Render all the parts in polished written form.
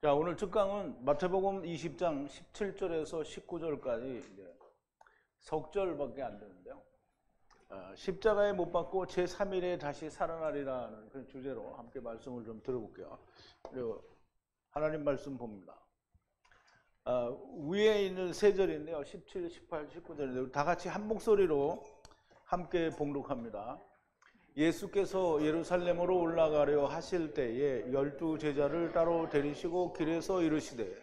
자, 오늘 특강은 마태복음 20장 17절에서 19절까지 석절밖에 안 되는데요. 십자가에 못 박고 제3일에 다시 살아나리라는 그런 주제로 함께 말씀을 좀 들어볼게요. 그리고 하나님 말씀 봅니다. 위에 있는 세 절인데요. 17, 18, 19절인데 다 같이 한 목소리로 함께 봉독합니다. 예수께서 예루살렘으로 올라가려 하실 때에 12 제자를 따로 데리시고 길에서 이르시되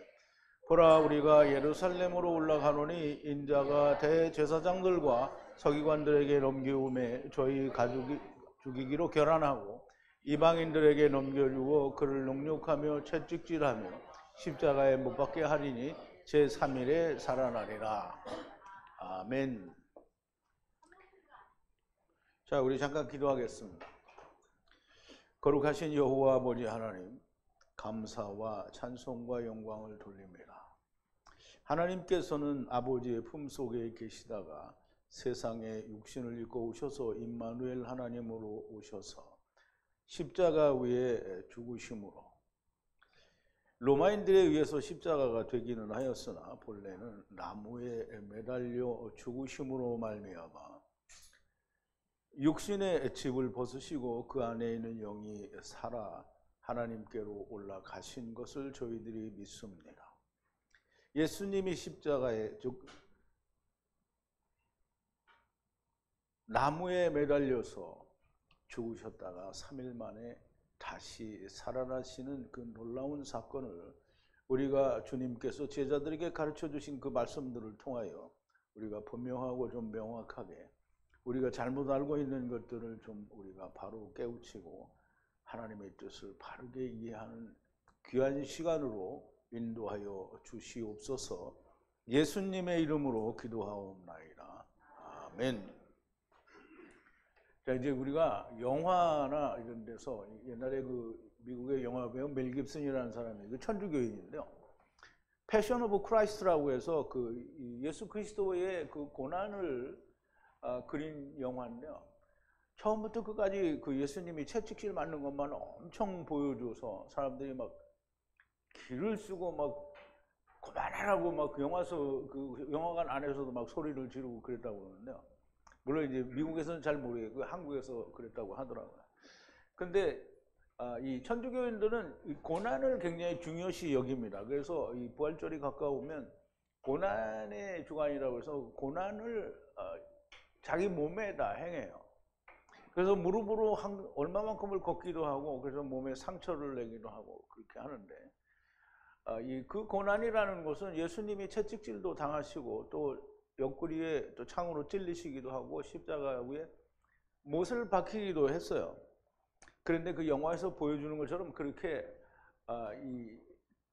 보라 우리가 예루살렘으로 올라가노니 인자가 대제사장들과 서기관들에게 넘기움에 저희 가족이 죽이기로 결안하고 이방인들에게 넘겨주고 그를 농욕하며 채찍질하며 십자가에 못 박게 하리니 제3일에 살아나리라. 아멘. 자, 우리 잠깐 기도하겠습니다. 거룩하신 여호와 아버지 하나님, 감사와 찬송과 영광을 돌립니다. 하나님께서는 아버지의 품속에 계시다가 세상에 육신을 입고 오셔서 임마누엘 하나님으로 오셔서 십자가 위에 죽으심으로 로마인들에 의해서 십자가가 되기는 하였으나 본래는 나무에 매달려 죽으심으로 말미암아 육신의 집을 벗으시고 그 안에 있는 영이 살아 하나님께로 올라가신 것을 저희들이 믿습니다. 예수님이 십자가에 나무에 매달려서 죽으셨다가 3일 만에 다시 살아나시는 그 놀라운 사건을 우리가 주님께서 제자들에게 가르쳐 주신 그 말씀들을 통하여 우리가 분명하고 좀 명확하게 우리가 잘못 알고 있는 것들을 좀 우리가 바로 깨우치고 하나님의 뜻을 바르게 이해하는 귀한 시간으로 인도하여 주시옵소서. 예수님의 이름으로 기도하옵나이다. 아멘. 자, 이제 우리가 영화나 이런 데서 옛날에 그 미국의 영화 배우 멜 깁슨이라는 사람이 그 천주교인인데요. 패션 오브 크라이스트라고 해서 그 예수 그리스도의 그 고난을 그린 영화인데요. 처음부터 끝까지 그 예수님이 채찍질 맞는 것만 엄청 보여줘서 사람들이 막 기를 쓰고 막 그만하라고 막 그 영화관 안에서도 막 소리를 지르고 그랬다고 그러는데요. 물론 이제 미국에서는 잘 모르겠고 한국에서 그랬다고 하더라고요. 근데 이 천주교인들은 이 고난을 굉장히 중요시 여깁니다. 그래서 이 부활절이 가까우면 고난의 주간이라고 해서 고난을 자기 몸에다 행해요. 그래서 무릎으로 얼마만큼을 걷기도 하고 그래서 몸에 상처를 내기도 하고 그렇게 하는데 그 고난이라는 것은 예수님이 채찍질도 당하시고 또 옆구리에 또 창으로 찔리시기도 하고 십자가 위에 못을 박히기도 했어요. 그런데 그 영화에서 보여주는 것처럼 그렇게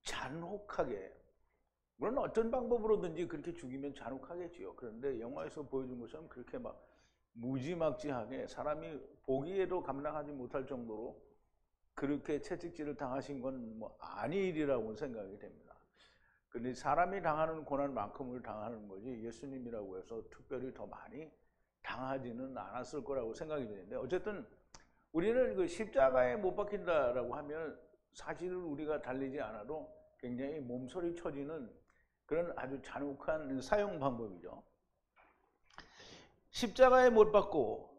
잔혹하게, 물론 어떤 방법으로든지 그렇게 죽이면 잔혹하겠지요. 그런데 영화에서 보여준 것처럼 그렇게 막 무지막지하게 사람이 보기에도 감당하지 못할 정도로 그렇게 채찍질을 당하신 건 뭐 아니리라고 생각이 됩니다. 근데 사람이 당하는 고난만큼을 당하는 거지 예수님이라고 해서 특별히 더 많이 당하지는 않았을 거라고 생각이 되는데, 어쨌든 우리는 그 십자가에 못 박힌다라고 하면 사실은 우리가 달리지 않아도 굉장히 몸소리 쳐지는 그런 아주 잔혹한 사용 방법이죠. 십자가에 못 박고,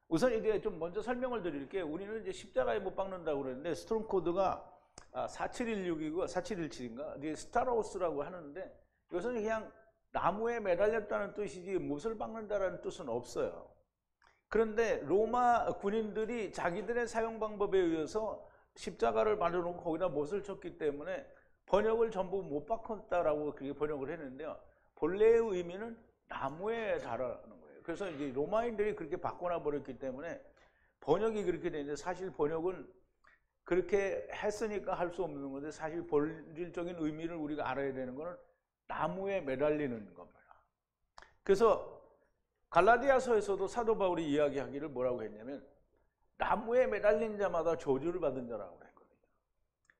우선 이제 좀 먼저 설명을 드릴게요. 우리는 이제 십자가에 못 박는다고 그랬는데 스트롱 코드가 4716이고 4717인가 이게 스타로스라고 하는데 이것은 그냥 나무에 매달렸다는 뜻이지 못을 박는다라는 뜻은 없어요. 그런데 로마 군인들이 자기들의 사용 방법에 의해서 십자가를 만들어놓고 거기다 못을 쳤기 때문에 번역을 전부 못 박았다라고 그렇게 번역을 했는데요. 본래의 의미는 나무에 달아는 거예요. 그래서 이제 로마인들이 그렇게 바꿔놔 버렸기 때문에 번역이 그렇게 되는데, 사실 번역은 그렇게 했으니까 할 수 없는 건데 사실 본질적인 의미를 우리가 알아야 되는 것은 나무에 매달리는 겁니다. 그래서 갈라디아서에서도 사도 바울이 이야기하기를 뭐라고 했냐면 나무에 매달린 자마다 저주를 받은 자라고 했거든요.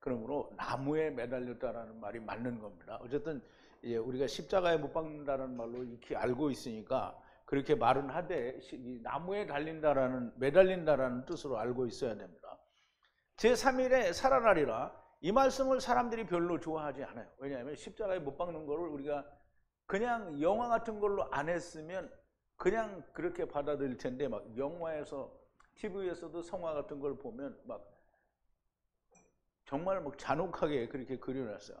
그러므로 나무에 매달렸다라는 말이 맞는 겁니다. 어쨌든 이제 우리가 십자가에 못 박는다는 말로 이렇게 알고 있으니까 그렇게 말은 하되 나무에 매달린다라는 뜻으로 알고 있어야 됩니다. 제3일에 살아나리라. 이 말씀을 사람들이 별로 좋아하지 않아요. 왜냐하면 십자가에 못 박는 거를 우리가 그냥 영화 같은 걸로 안 했으면 그냥 그렇게 받아들일 텐데, 막 영화에서 TV에서도 성화 같은 걸 보면 막 정말 막 잔혹하게 그렇게 그려놨어요.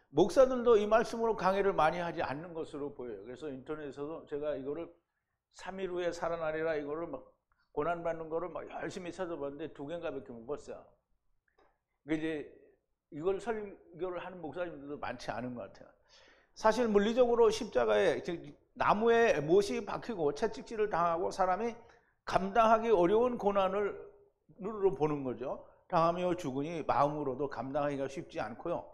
목사들도 이 말씀으로 강해를 많이 하지 않는 것으로 보여요. 그래서 인터넷에서도 제가 이거를 3일 후에 살아나리라 이거를 막 고난받는 거를 막 열심히 찾아봤는데 2개인가밖에 못 봤어요. 이제 이걸 설교를 하는 목사님들도 많지 않은 것 같아요. 사실 물리적으로 십자가에 나무에 못이 박히고 채찍질을 당하고 사람이 감당하기 어려운 고난을 눈으로 보는 거죠. 당하며 죽으니 마음으로도 감당하기가 쉽지 않고요.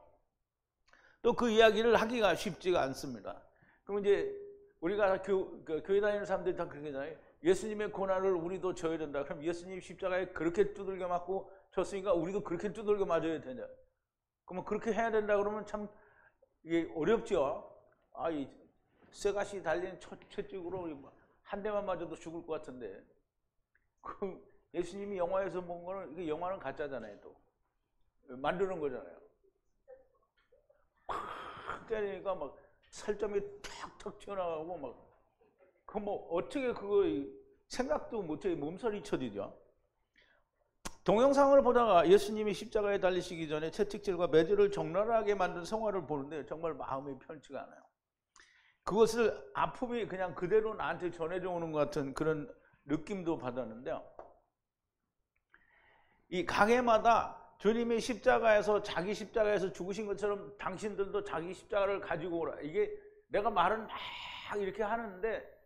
또 그 이야기를 하기가 쉽지가 않습니다. 그럼 이제 우리가 교회 다니는 사람들이 다 그렇게 하잖아요. 예수님의 고난을 우리도 져야 된다. 그럼 예수님 십자가에 그렇게 두들겨 맞고 졌으니까 우리도 그렇게 두들겨 맞아야 되냐. 그러면 그렇게 해야 된다 그러면 참 이게 어렵죠. 이 쇠가시 달린 채찍으로 한 대만 맞아도 죽을 것 같은데. 그 예수님이 영화에서 본 거는, 이게 영화는 가짜잖아요. 또 만드는 거잖아요. 때리니까 막 살점이 탁탁 튀어나가고 막, 그 뭐 어떻게 그거 생각도 못해 몸살이 쳐지죠. 동영상을 보다가 예수님이 십자가에 달리시기 전에 채찍질과 매질을 적나라하게 만든 성화를 보는데 정말 마음이 편치가 않아요. 그것을 아픔이 그냥 그대로 나한테 전해져 오는 것 같은 그런 느낌도 받았는데요. 이 강해마다 주님이 십자가에서 자기 십자가에서 죽으신 것처럼 당신들도 자기 십자가를 가지고 오라. 이게 내가 말은 막 이렇게 하는데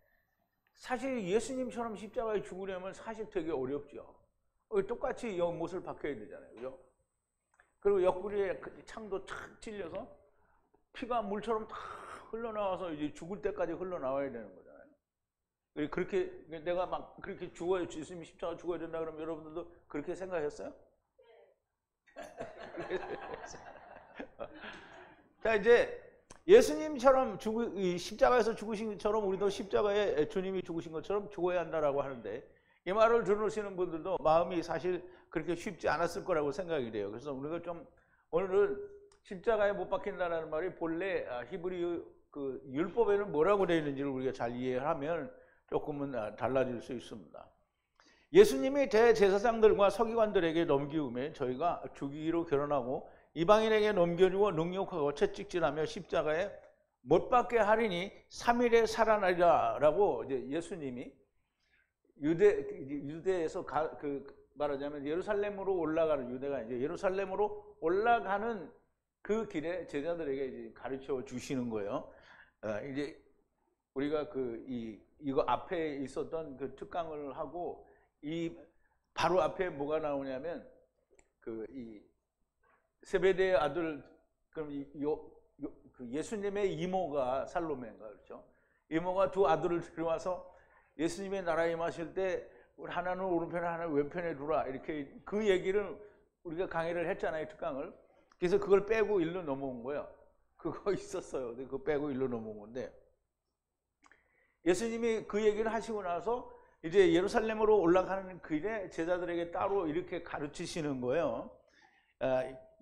사실 예수님처럼 십자가에 죽으려면 사실 되게 어렵죠. 똑같이 못을 박혀야 되잖아요. 그죠? 그리고 옆구리에 창도 탁 찔려서 피가 물처럼 탁 흘러나와서 이제 죽을 때까지 흘러나와야 되는 거잖아요. 그렇게 내가 막 그렇게 죽어야, 예수님이 십자가 죽어야 된다 그러면 여러분들도 그렇게 생각했어요? 자, 이제 예수님처럼 십자가에서 죽으신 것처럼 우리도 십자가에 주님이 죽으신 것처럼 죽어야 한다라고 하는데, 이 말을 들으시는 분들도 마음이 사실 그렇게 쉽지 않았을 거라고 생각이 돼요. 그래서 우리가 좀 오늘은 십자가에 못 박힌다는 말이 본래 히브리 그 율법에는 뭐라고 되어 있는지를 우리가 잘 이해하면 조금은 달라질 수 있습니다. 예수님이 대제사장들과 서기관들에게 넘기움에 저희가 죽이기로 결혼하고 이방인에게 넘겨주고 능욕하고 채찍질하며 십자가에 못 박게 하리니 3일에 살아나리라 라고 이제 예수님이 유대에서 말하자면 예루살렘으로 올라가는, 유대가 이제 예루살렘으로 올라가는 그 길에 제자들에게 이제 가르쳐 주시는 거예요. 이제 우리가 이거 앞에 있었던 그 특강을 하고 이 바로 앞에 뭐가 나오냐면 이 세베대의 아들, 그럼 그 예수님의 이모가 살로메인가, 그렇죠? 이모가 2 아들을 데려와서 예수님의 나라에 임하실 때 하나는 오른편에 하나는 왼편에 두라, 이렇게 그 얘기를 우리가 강의를 했잖아요, 특강을. 그래서 그걸 빼고 일로 넘어온 거예요. 그거 있었어요. 근데 그거 빼고 일로 넘어온 건데, 예수님이 그 얘기를 하시고 나서 이제 예루살렘으로 올라가는 길에 제자들에게 따로 이렇게 가르치시는 거예요.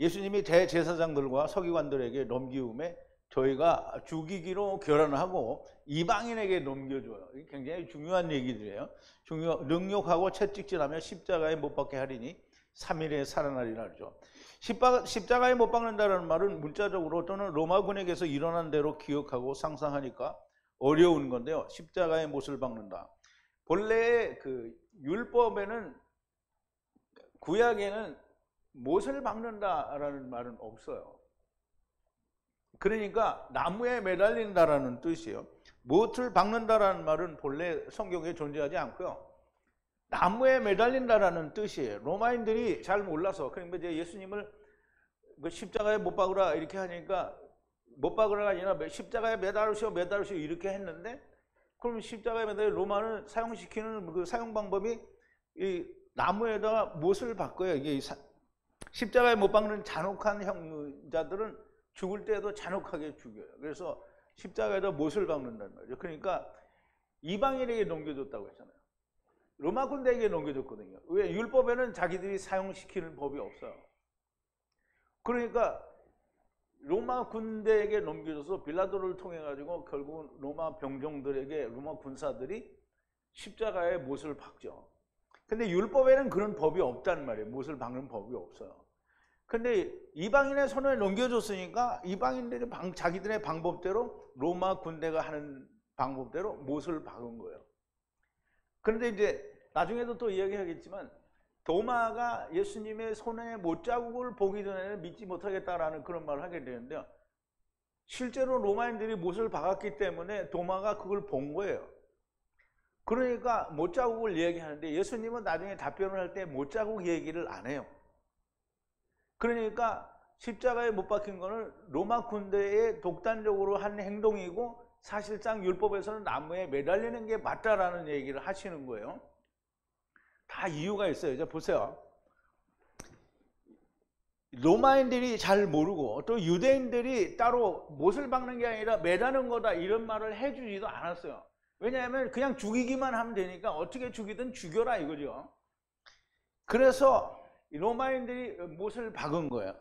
예수님이 대제사장들과 서기관들에게 넘기움에 저희가 죽이기로 결혼하고 이방인에게 넘겨줘요. 이게 굉장히 중요한 얘기들이에요. 능욕하고 채찍질하며 십자가에 못 박게 하리니 3일에 살아나리라 하죠. 십자가에 못 박는다는 말은 문자적으로 또는 로마군에게서 일어난 대로 기억하고 상상하니까 어려운 건데요. 십자가에 못을 박는다. 본래 그 율법에는, 구약에는 못을 박는다라는 말은 없어요. 그러니까 나무에 매달린다라는 뜻이에요. 못을 박는다라는 말은 본래 성경에 존재하지 않고요. 나무에 매달린다라는 뜻이에요. 로마인들이 잘 몰라서, 그러니까 이제 예수님을 십자가에 못 박으라 이렇게 하니까, 못 박으라가 아니라 십자가에 매달으시오 이렇게 했는데, 그럼 십자가에 매달려 로마는 사용시키는 그 사용 방법이 이 나무에다가 못을 박고요. 이게 십자가에 못 박는 잔혹한 형자들은 죽을 때도 잔혹하게 죽여요. 그래서 십자가에다 못을 박는다는 말이죠. 그러니까 이방인에게 넘겨줬다고 했잖아요. 로마 군대에게 넘겨줬거든요. 왜? 율법에는 자기들이 사용시키는 법이 없어요. 그러니까 로마 군대에게 넘겨줘서 빌라도를 통해 가지고 결국은 로마 병정들에게 로마 군사들이 십자가에 못을 박죠. 근데 율법에는 그런 법이 없단 말이에요. 못을 박는 법이 없어요. 근데 이방인의 손에 넘겨줬으니까 이방인들이 자기들의 방법대로 로마 군대가 하는 방법대로 못을 박은 거예요. 그런데 이제 나중에도 또 이야기하겠지만 도마가 예수님의 손에 못자국을 보기 전에는 믿지 못하겠다라는 그런 말을 하게 되는데요. 실제로 로마인들이 못을 박았기 때문에 도마가 그걸 본 거예요. 그러니까 못자국을 얘기하는데 예수님은 나중에 답변을 할 때 못자국 얘기를 안 해요. 그러니까 십자가에 못 박힌 거는 로마 군대에 독단적으로 한 행동이고 사실상 율법에서는 나무에 매달리는 게 맞다라는 얘기를 하시는 거예요. 다 이유가 있어요. 이제 보세요. 로마인들이 잘 모르고 또 유대인들이 따로 못을 박는 게 아니라 매다는 거다 이런 말을 해주지도 않았어요. 왜냐하면 그냥 죽이기만 하면 되니까 어떻게 죽이든 죽여라 이거죠. 그래서 로마인들이 못을 박은 거예요.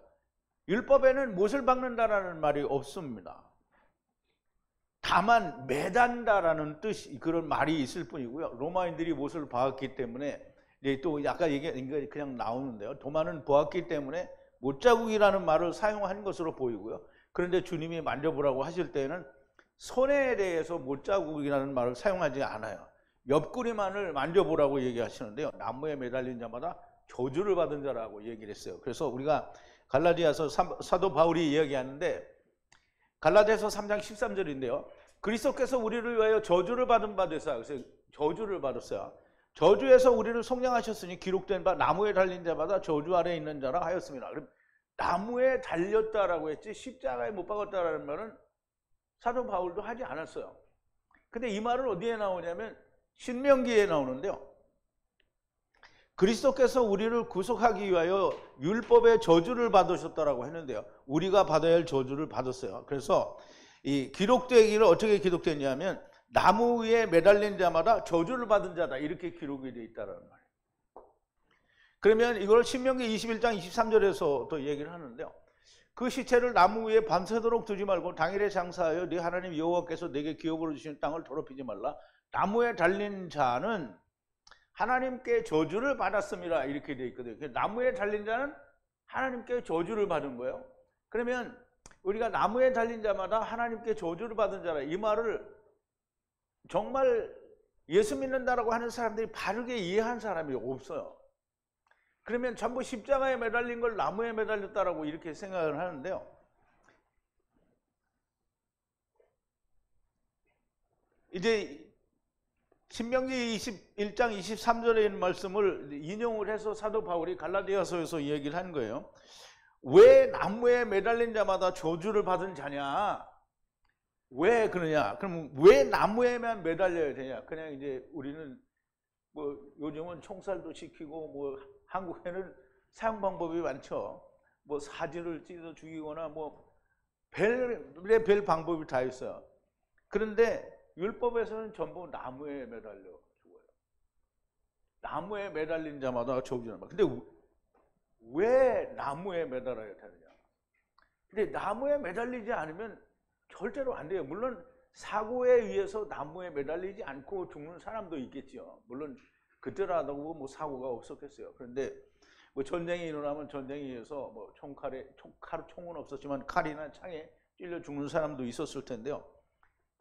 율법에는 못을 박는다라는 말이 없습니다. 다만 매단다라는 뜻이 그런 말이 있을 뿐이고요. 로마인들이 못을 박았기 때문에 또 아까 얘기한 게 그냥 나오는데요. 도마는 보았기 때문에 못자국이라는 말을 사용한 것으로 보이고요. 그런데 주님이 만져보라고 하실 때는 손에 대해서 못자국이라는 말을 사용하지 않아요. 옆구리만을 만져보라고 얘기하시는데요. 나무에 매달린 자마다 저주를 받은 자라고 얘기를 했어요. 그래서 우리가 갈라디아서 사도 바울이 이야기하는데 갈라디아서 3장 13절인데요. 그리스도께서 우리를 위하여 저주를 받은 바 되사, 그래서 저주를 받았어요. 저주에서 우리를 속량하셨으니 기록된 바 나무에 달린 자마다 저주 아래에 있는 자라 하였습니다. 그럼 나무에 달렸다라고 했지 십자가에 못 박았다라는 말은 사도 바울도 하지 않았어요. 근데 이 말은 어디에 나오냐면 신명기에 나오는데요. 그리스도께서 우리를 구속하기 위하여 율법의 저주를 받으셨다라고 했는데요. 우리가 받아야 할 저주를 받았어요. 그래서 이 기록되기를 어떻게 기록됐냐면 나무 위에 매달린 자마다 저주를 받은 자다 이렇게 기록이 되어 있다는 말이에요. 그러면 이걸 신명기 21장 23절에서 또 얘기를 하는데요. 그 시체를 나무 위에 밤새도록 두지 말고 당일에 장사하여 네 하나님 여호와께서 내게 기업으로 주신 땅을 더럽히지 말라. 나무에 달린 자는 하나님께 저주를 받았습니다 이렇게 되어 있거든요. 나무에 달린 자는 하나님께 저주를 받은 거예요. 그러면 우리가 나무에 달린 자마다 하나님께 저주를 받은 자라 이 말을 정말 예수 믿는다라고 하는 사람들이 바르게 이해한 사람이 없어요. 그러면 전부 십자가에 매달린 걸 나무에 매달렸다라고 이렇게 생각을 하는데요. 이제 신명기 21장 23절에 있는 말씀을 인용을 해서 사도 바울이 갈라디아서에서 얘기를 한 거예요. 왜 나무에 매달린 자마다 저주를 받은 자냐? 왜 그러냐? 그럼 왜 나무에만 매달려야 되냐? 그냥 이제 우리는 뭐 요즘은 총살도 시키고 뭐 한국에는 사용 방법이 많죠. 뭐 사지를 찢어 죽이거나 뭐 별 방법이 다 있어요. 그런데 율법에서는 전부 나무에 매달려 죽어요. 나무에 매달린 자마다 저주를 받아. 근데 왜 나무에 매달아야 되느냐? 근데 나무에 매달리지 않으면 절대로 안 돼요. 물론 사고에 의해서 나무에 매달리지 않고 죽는 사람도 있겠죠. 물론 그때라도 뭐 사고가 없었겠어요. 그런데 뭐 전쟁이 일어나면 전쟁에 의해서 뭐 총은 없었지만 칼이나 창에 찔려 죽는 사람도 있었을 텐데요.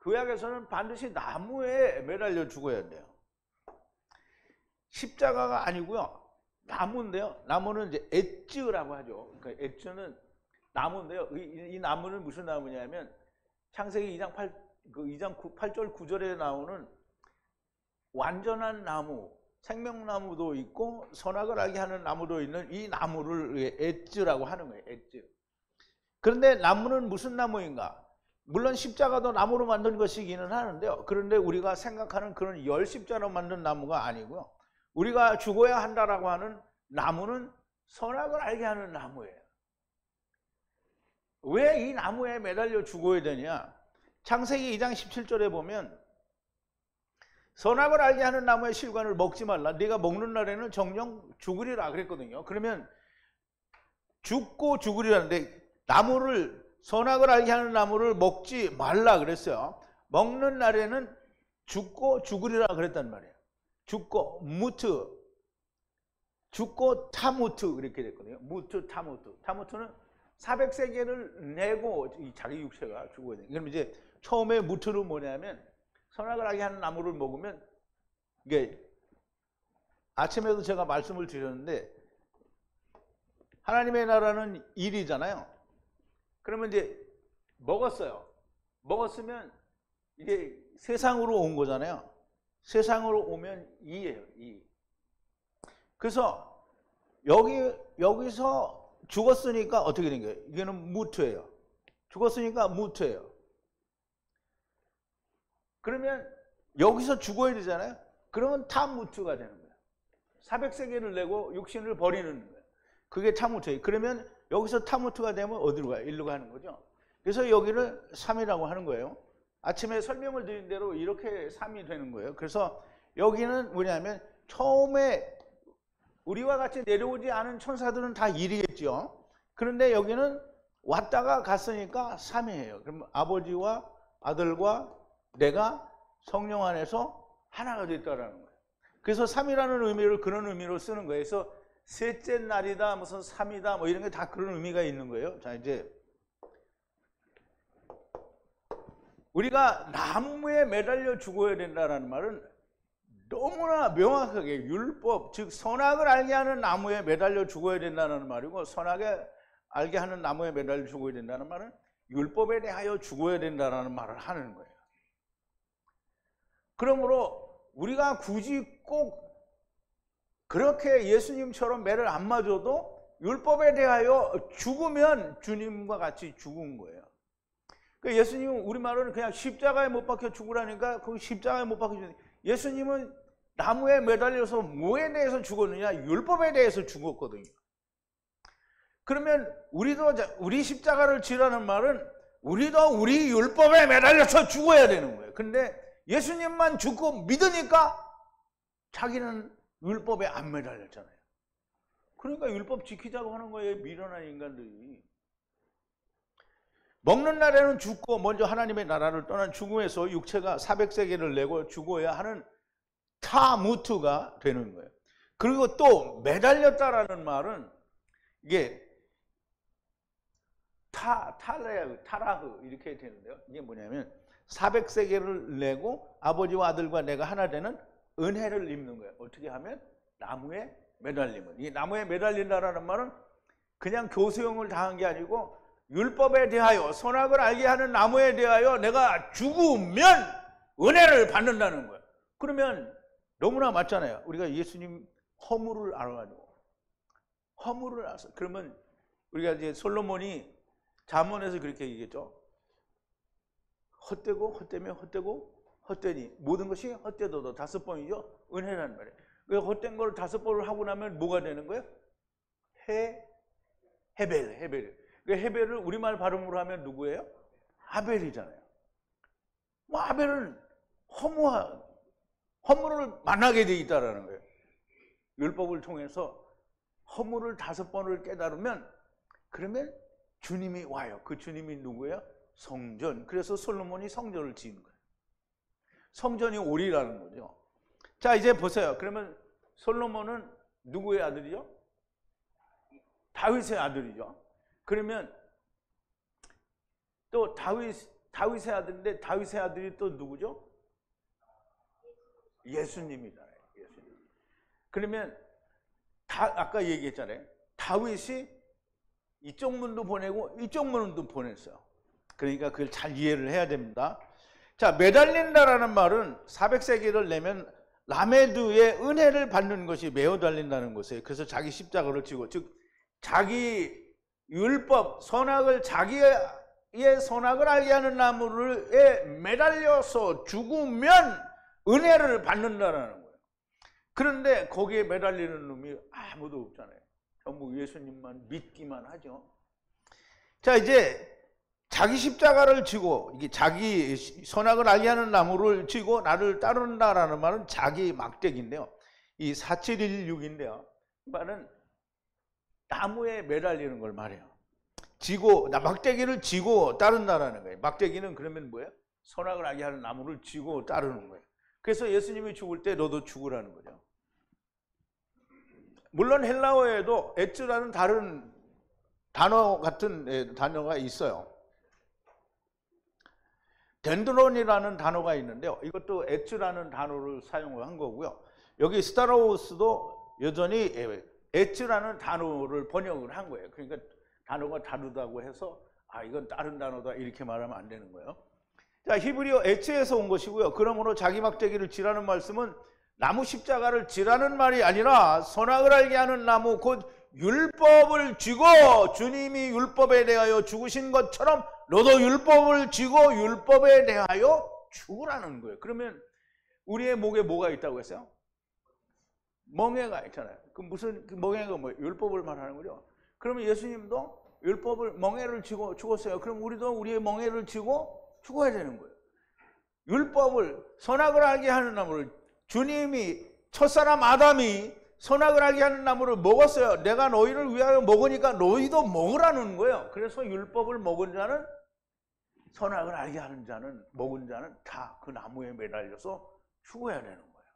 구약에서는 반드시 나무에 매달려 죽어야 돼요. 십자가가 아니고요. 나무인데요. 나무는 이제 엣즈라고 하죠. 그러니까 엣즈는 나무인데요. 이 나무는 무슨 나무냐면 창세기 2장 8절 9절에 나오는 완전한 나무, 생명나무도 있고 선악을 알게 하는 나무도 있는 이 나무를 엣즈라고 하는 거예요. 엣즈. 그런데 나무는 무슨 나무인가? 물론 십자가도 나무로 만든 것이기는 하는데요. 그런데 우리가 생각하는 그런 열십자로 만든 나무가 아니고요. 우리가 죽어야 한다라고 하는 나무는 선악을 알게 하는 나무예요. 왜 이 나무에 매달려 죽어야 되냐? 창세기 2장 17절에 보면 선악을 알게 하는 나무의 실과를 먹지 말라. 네가 먹는 날에는 정령 죽으리라 그랬거든요. 그러면 죽고 죽으리라는데 나무를 선악을 알게 하는 나무를 먹지 말라 그랬어요. 먹는 날에는 죽고 죽으리라 그랬단 말이에요. 죽고 무트, 죽고 타무트 그렇게 됐거든요. 무트 타무트. 타무트는 400세겔을 내고 자기 육체가 죽어야 돼요. 그럼 이제 처음에 무트는 뭐냐면 선악을 알게 하는 나무를 먹으면 이게 아침에도 제가 말씀을 드렸는데 하나님의 나라는 일이잖아요. 그러면 이제 먹었어요. 먹었으면 이게 세상으로 온 거잖아요. 세상으로 오면 이예요. 이. 그래서 여기서 죽었으니까 어떻게 된 거예요? 이게는 무트예요. 죽었으니까 무트예요. 그러면 여기서 죽어야 되잖아요. 그러면 타무트가 되는 거예요. 400세겔을 내고 육신을 버리는 거예요. 그게 타무트예요. 그러면 여기서 타무트가 되면 어디로 가요? 일로 가는 거죠. 그래서 여기를 3이라고 하는 거예요. 아침에 설명을 드린 대로 이렇게 3이 되는 거예요. 그래서 여기는 뭐냐면 처음에 우리와 같이 내려오지 않은 천사들은 다 1이겠죠. 그런데 여기는 왔다가 갔으니까 3이에요. 그럼 아버지와 아들과 내가 성령 안에서 하나가 됐다라는 거예요. 그래서 3이라는 의미를 그런 의미로 쓰는 거예요. 그래서 셋째 날이다, 무슨 3이다, 뭐 이런 게 다 그런 의미가 있는 거예요. 자, 이제 우리가 나무에 매달려 죽어야 된다는 말은 너무나 명확하게 율법, 즉 선악을 알게 하는 나무에 매달려 죽어야 된다는 말이고, 선악을 알게 하는 나무에 매달려 죽어야 된다는 말은 율법에 대하여 죽어야 된다는 말을 하는 거예요. 그러므로 우리가 굳이 꼭 그렇게 예수님처럼 매를 안 맞아도 율법에 대하여 죽으면 주님과 같이 죽은 거예요. 그러니까 예수님은 우리말로는 그냥 십자가에 못 박혀 죽으라니까 거기 십자가에 못 박혀 죽는, 예수님은 나무에 매달려서 뭐에 대해서 죽었느냐? 율법에 대해서 죽었거든요. 그러면 우리도 우리 십자가를 지라는 말은 우리도 우리 율법에 매달려서 죽어야 되는 거예요. 근데 예수님만 죽고 믿으니까 자기는 율법에 안 매달렸잖아요. 그러니까 율법 지키자고 하는 거예요. 미련한 인간들이. 먹는 날에는 죽고 먼저 하나님의 나라를 떠난 죽음에서 육체가 400세겔을 내고 죽어야 하는 타무트가 되는 거예요. 그리고 또 매달렸다라는 말은 이게 타라흐 이렇게 되는데요. 이게 뭐냐면 400세겔을 내고 아버지와 아들과 내가 하나 되는 은혜를 입는 거예요. 어떻게 하면? 나무에 매달림을. 이 나무에 매달린다라는 말은 그냥 교수형을 당한 게 아니고 율법에 대하여 선악을 알게 하는 나무에 대하여 내가 죽으면 은혜를 받는다는 거예요. 그러면 너무나 맞잖아요. 우리가 예수님 허물을 알아가지고 허물을 알아서 그러면 우리가 이제 솔로몬이 잠언에서 그렇게 얘기했죠. 헛되고 헛되며 헛되고 헛되니 모든 것이 헛되도다. 5번이죠. 은혜라는 말이에요. 그 헛된 걸 5번을 하고 나면 뭐가 되는 거예요? 헤벨. 그 헤벨을 우리말 발음으로 하면 누구예요? 아벨이잖아요. 뭐 아벨은 허물을 만나게 돼 있다라는 거예요. 율법을 통해서 허물을 5번을 깨달으면 그러면 주님이 와요. 그 주님이 누구예요? 성전. 그래서 솔로몬이 성전을 지은 거예요. 성전이 오리라는 거죠. 자, 이제 보세요. 그러면 솔로몬은 누구의 아들이죠? 다윗의 아들이죠. 그러면 또 다윗의 아들인데 다윗의 아들이 또 누구죠? 예수님이잖아요. 예수님. 그러면 아까 얘기했잖아요. 다윗이 이쪽 문도 보내고 이쪽 문도 보냈어요. 그러니까 그걸 잘 이해를 해야 됩니다. 자, 매달린다라는 말은 400세겔을 내면 라메드의 은혜를 받는 것이 매어달린다는 것이에요. 그래서 자기 십자가를 지고, 즉 자기 율법, 선악을 자기의 선악을 알게 하는 나무에 매달려서 죽으면 은혜를 받는다는 거예요. 그런데 거기에 매달리는 놈이 아무도 없잖아요. 전부 예수님만 믿기만 하죠. 자, 이제 자기 십자가를 지고 이게 자기 선악을 알게 하는 나무를 지고 나를 따른다라는 말은 자기 막대기인데요. 이 4716인데요. 말은 나무에 매달리는 걸 말해요. 지고, 막대기를 지고 따른다라는 거예요. 막대기는 그러면 뭐예요? 선악을 알게 하는 나무를 지고 따르는 거예요. 그래서 예수님이 죽을 때 너도 죽으라는 거죠. 물론 헬라어에도 에츠라는 다른 단어 같은 단어가 있어요. 덴드론이라는 단어가 있는데요. 이것도 에츠라는 단어를 사용한 거고요. 여기 스타로우스도 여전히 에츠라는 단어를 번역을 한 거예요. 그러니까 단어가 다르다고 해서 이건 다른 단어다 이렇게 말하면 안 되는 거예요. 자, 히브리어 에츠에서 온 것이고요. 그러므로 자기 막대기를 지라는 말씀은 나무 십자가를 지라는 말이 아니라 선악을 알게 하는 나무 곧 율법을 쥐고 주님이 율법에 대하여 죽으신 것처럼 너도 율법을 쥐고 율법에 대하여 죽으라는 거예요. 그러면 우리의 목에 뭐가 있다고 했어요? 멍에가 있잖아요. 그 무슨 멍에가 뭐 율법을 말하는 거죠. 그러면 예수님도 율법을 멍에를 쥐고 죽었어요. 그럼 우리도 우리의 멍에를 쥐고 죽어야 되는 거예요. 율법을 선악을 알게 하는 나무를 주님이 첫사람 아담이 선악을 알게 하는 나무를 먹었어요. 내가 너희를 위하여 먹으니까 너희도 먹으라는 거예요. 그래서 율법을 먹은 자는 선악을 알게 하는 자는 먹은 자는 다 그 나무에 매달려서 죽어야 되는 거예요.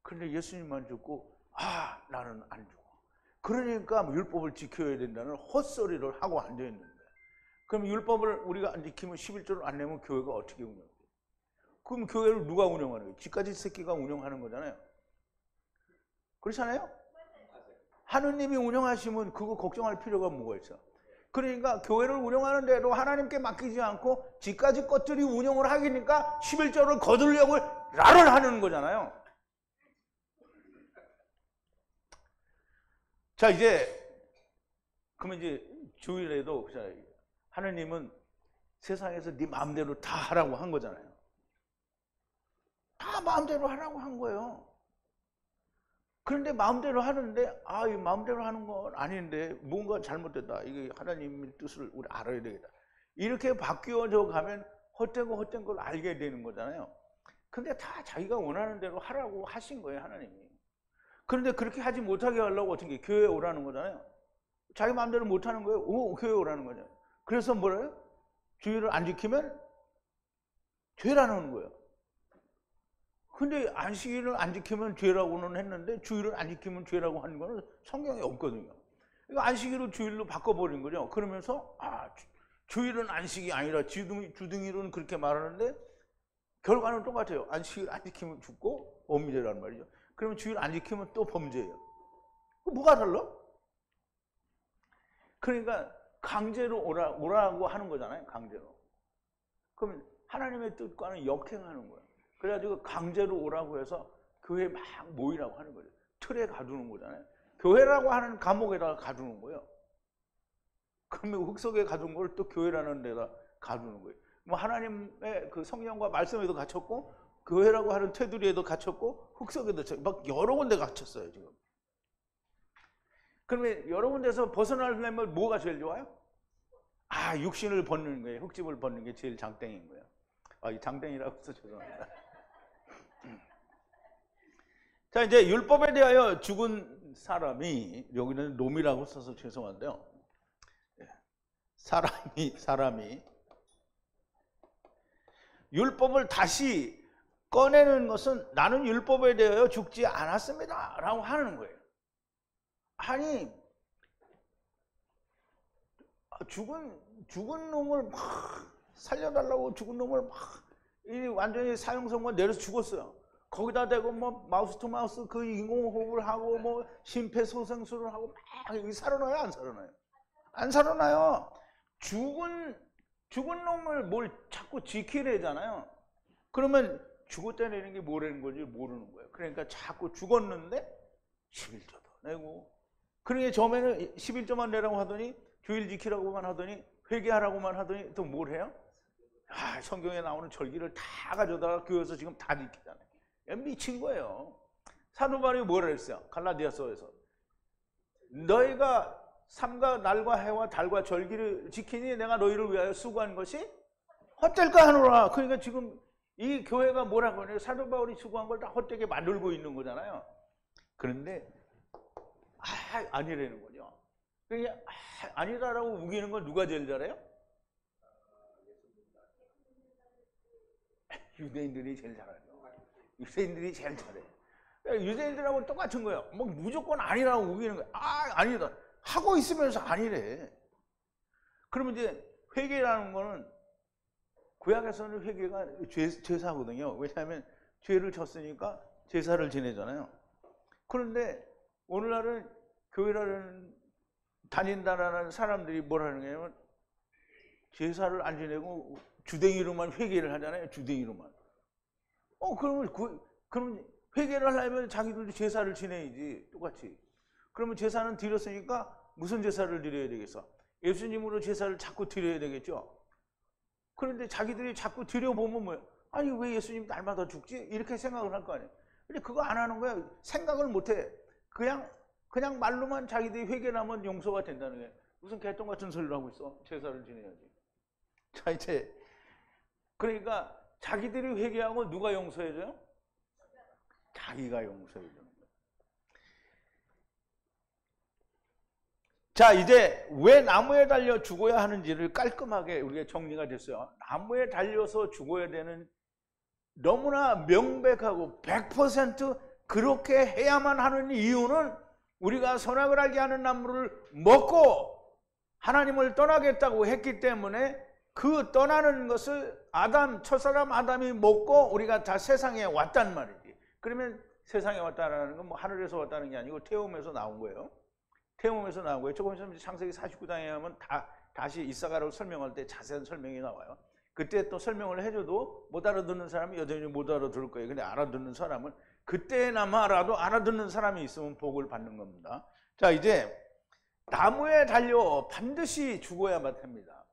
그런데 예수님만 죽고 나는 안 죽어. 그러니까 율법을 지켜야 된다는 헛소리를 하고 앉아 있는 거예요. 그럼 율법을 우리가 안 지키면 11조를 안 내면 교회가 어떻게 운영해요? 그럼 교회를 누가 운영하는 거예요? 지까지 새끼가 운영하는 거잖아요. 그렇잖아요? 하느님이 운영하시면 그거 걱정할 필요가 뭐가 있어? 그러니까 교회를 운영하는데도 하나님께 맡기지 않고 지까지 것들이 운영을 하기니까 11조를 거두려고 라를 하는 거잖아요. 자, 그러면 주일에도 하느님은 세상에서 네 마음대로 다 하라고 한 거잖아요. 다 마음대로 하라고 한 거예요. 그런데 마음대로 하는데 이 마음대로 하는 건 아닌데 뭔가 잘못됐다. 이게 하나님의 뜻을 우리 알아야 되겠다. 이렇게 바뀌어져 가면 헛된 걸 알게 되는 거잖아요. 근데 다 자기가 원하는 대로 하라고 하신 거예요, 하나님이. 그런데 그렇게 하지 못하게 하려고 어떻게 교회에 오라는 거잖아요. 자기 마음대로 못하는 거예요. 교회에 오라는 거잖아요. 그래서 뭐래요? 주의를 안 지키면 죄라는 거예요. 근데 안식일을 안 지키면 죄라고는 했는데 주일을 안 지키면 죄라고 하는 거는 성경에 없거든요. 그러니까 안식일을 주일로 바꿔버린 거죠. 그러면서 주일은 안식이 아니라 주둥이로는 그렇게 말하는데 결과는 똑같아요. 안식일 안 지키면 죽고 범죄라는 말이죠. 그러면 주일 안 지키면 또 범죄예요. 뭐가 달라? 그러니까 강제로 오라고 하는 거잖아요. 강제로. 그러면 하나님의 뜻과는 역행하는 거예요. 그래가지고 강제로 오라고 해서 교회에 막 모이라고 하는 거죠. 틀에 가두는 거잖아요. 교회라고 하는 감옥에다가 가두는 거예요. 그러면 흙속에 가둔 걸 또 교회라는 데다 가두는 거예요. 뭐 하나님의 그 성령과 말씀에도 갇혔고 교회라고 하는 테두리에도 갇혔고 흙속에도 막 여러 군데 갇혔어요 지금. 그러면 여러 군데서 벗어나려면 뭐가 제일 좋아요? 육신을 벗는 거예요. 흙집을 벗는 게 제일 장땡인 거예요. 이 장땡이라고 해서 죄송합니다. 자, 이제 율법에 대하여 죽은 사람이, 여기는 놈이라고 써서 죄송한데요. 사람이 율법을 다시 꺼내는 것은 나는 율법에 대하여 죽지 않았습니다 라고 하는 거예요. 아니, 죽은 놈을 막 살려달라고 죽은 놈을 막 완전히 사형선고 내려서 죽었어요. 거기다 대고 뭐 마우스 투 마우스 그 인공호흡을 하고 뭐 심폐소생술을 하고 막 살아나요? 안 살아나요? 안 살아나요. 죽은 놈을 뭘 자꾸 지키래잖아요. 그러면 죽었다는 게 뭐라는 건지 모르는 거예요. 그러니까 자꾸 죽었는데 11조도 내고, 그러니까 처음에는 11조만 내라고 하더니 주일 지키라고만 하더니 회개하라고만 하더니 또 뭘 해요? 성경에 나오는 절기를 다 가져다가 교회에서 지금 다 지키잖아요. 미친 거예요. 사도 바울이 뭐라 했어요? 갈라디아서에서 너희가 삼가 날과 해와 달과 절기를 지키니 내가 너희를 위하여 수고한 것이 헛될까 하노라. 그러니까 지금 이 교회가 뭐라고 하냐? 사도 바울이 수고한 걸 다 헛되게 만들고 있는 거잖아요. 그런데 아니라는 거죠. 그게 아니다라고 우기는 건 누가 제일 잘해요? 유대인들이 제일 잘하죠. 유대인들이 제일 잘해. 유대인들하고 똑같은 거예요. 뭐 무조건 아니라고 우기는 거야. 아니다. 하고 있으면서 아니래. 그러면 이제 회개라는 거는 구약에서는 회개가 제사거든요. 왜냐하면 죄를 졌으니까 제사를 지내잖아요. 그런데 오늘날은 교회라는 다닌다라는 사람들이 뭐라는 거냐면 제사를 안 지내고 주댕이로만 회개를 하잖아요. 주댕이로만. 그러면 회개를 하려면 자기들도 제사를 지내야지. 똑같이. 그러면 제사는 드렸으니까 무슨 제사를 드려야 되겠어? 예수님으로 제사를 자꾸 드려야 되겠죠. 그런데 자기들이 자꾸 드려보면 뭐야? 아니 왜 예수님 날마다 죽지? 이렇게 생각을 할 거 아니에요. 근데 그거 안 하는 거야. 생각을 못 해. 그냥 말로만 자기들이 회개를 하면 용서가 된다는 거예요. 무슨 개똥 같은 소리를 하고 있어. 제사를 지내야지. 자 이제 그러니까 자기들이 회개하고 누가 용서해줘요? 자기가 용서해주는 거예요. 자 이제 왜 나무에 달려 죽어야 하는지를 깔끔하게 우리가 정리가 됐어요. 나무에 달려서 죽어야 되는 너무나 명백하고 100% 그렇게 해야만 하는 이유는 우리가 선악을 알게 하는 나무를 먹고 하나님을 떠나겠다고 했기 때문에 그 떠나는 것을 첫사람 아담이 먹고 우리가 다 세상에 왔단 말이지. 그러면 세상에 왔다는 건 뭐 하늘에서 왔다는 게 아니고 태움에서 나온 거예요. 태움에서 나온 거예요. 조금 있으면 창세기 49장에 하면 다시 이사가로 설명할 때 자세한 설명이 나와요. 그때 또 설명을 해줘도 못 알아듣는 사람이 여전히 못 알아들을 거예요. 근데 알아듣는 사람은 그때나마라도 알아듣는 사람이 있으면 복을 받는 겁니다. 자 이제 나무에 달려 반드시 죽어야만 합니다.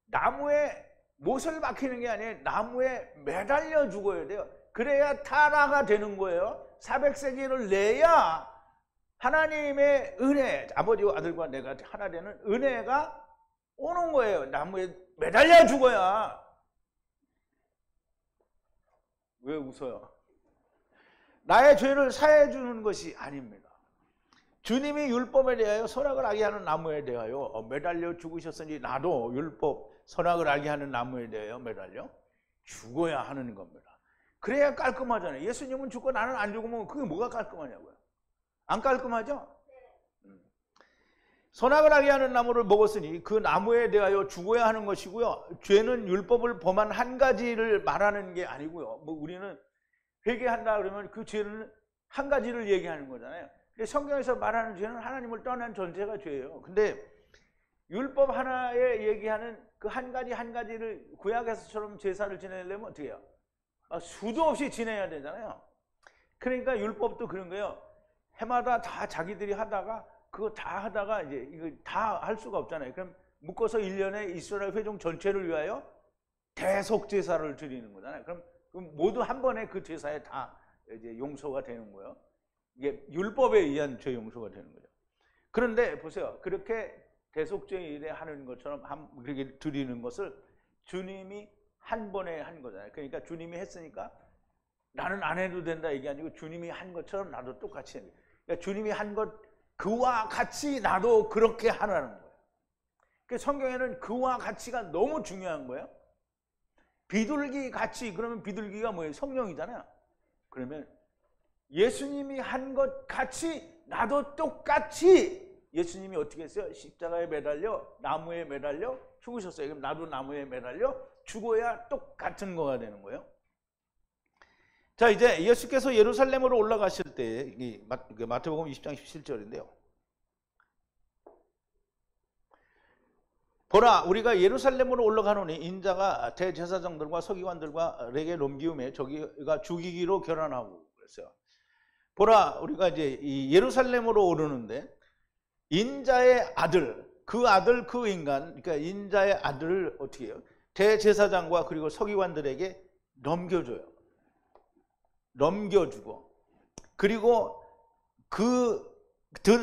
나무에 못을 박히는 게 아니에요. 나무에 매달려 죽어야 돼요. 그래야 타라가 되는 거예요. 400세기를 내야 하나님의 은혜, 아버지와 아들과 내가 하나 되는 은혜가 오는 거예요. 나무에 매달려 죽어야. 왜 웃어요? 나의 죄를 사해 주는 것이 아닙니다. 주님이 율법에 대하여 선악을 알게 하는 나무에 대하여 매달려 죽으셨으니 나도 율법 선악을 알게 하는 나무에 대하여 매달려 죽어야 하는 겁니다. 그래야 깔끔하잖아요. 예수님은 죽고 나는 안 죽으면 그게 뭐가 깔끔하냐고요. 안 깔끔하죠? 선악을 알게 하는 나무를 먹었으니 그 나무에 대하여 죽어야 하는 것이고요. 죄는 율법을 범한 한 가지를 말하는 게 아니고요. 뭐 우리는 회개한다 그러면 그 죄는 한 가지를 얘기하는 거잖아요. 근데 성경에서 말하는 죄는 하나님을 떠난 전체가 죄예요. 근데 율법 하나에 얘기하는 그 한 가지를 구약에서처럼 제사를 지내려면 어떻게 해요? 수도 없이 지내야 되잖아요. 그러니까 율법도 그런 거예요. 해마다 다 자기들이 하다가 그거 다 하다가 이제 이거 다 할 수가 없잖아요. 그럼 묶어서 1년에 이스라엘 회중 전체를 위하여 대속 제사를 드리는 거잖아요. 그럼 모두 한 번에 그 제사에 다 이제 용서가 되는 거예요. 이게 율법에 의한 죄 용서가 되는 거죠. 그런데 보세요. 그렇게 대속죄일에 하는 것처럼 그렇게 드리는 것을 주님이 한 번에 한 거잖아요. 그러니까 주님이 했으니까 나는 안 해도 된다 이게 아니고 주님이 한 것처럼 나도 똑같이 해야 돼. 그러니까 주님이 한 것 그와 같이 나도 그렇게 하라는 거예요. 그러니까 성경에는 그와 같이가 너무 중요한 거예요. 비둘기 같이 그러면 비둘기가 뭐예요? 성령이잖아요. 그러면 예수님이 한 것 같이 나도 똑같이 예수님이 어떻게 했어요? 십자가에 매달려 나무에 매달려 죽으셨어요. 그럼 나도 나무에 매달려 죽어야 똑같은 거가 되는 거예요. 자 이제 예수께서 예루살렘으로 올라가실 때 마태복음 20장 17절인데요. 보라 우리가 예루살렘으로 올라가노니 인자가 대제사장들과 서기관들에게 넘기움에 저기가 죽이기로 결단하고 그랬어요. 보라 우리가 이제 이 예루살렘으로 오르는데 인자의 아들 그 인간 그러니까 인자의 아들을 어떻게 해요? 대제사장과 그리고 서기관들에게 넘겨줘요. 넘겨주고 그리고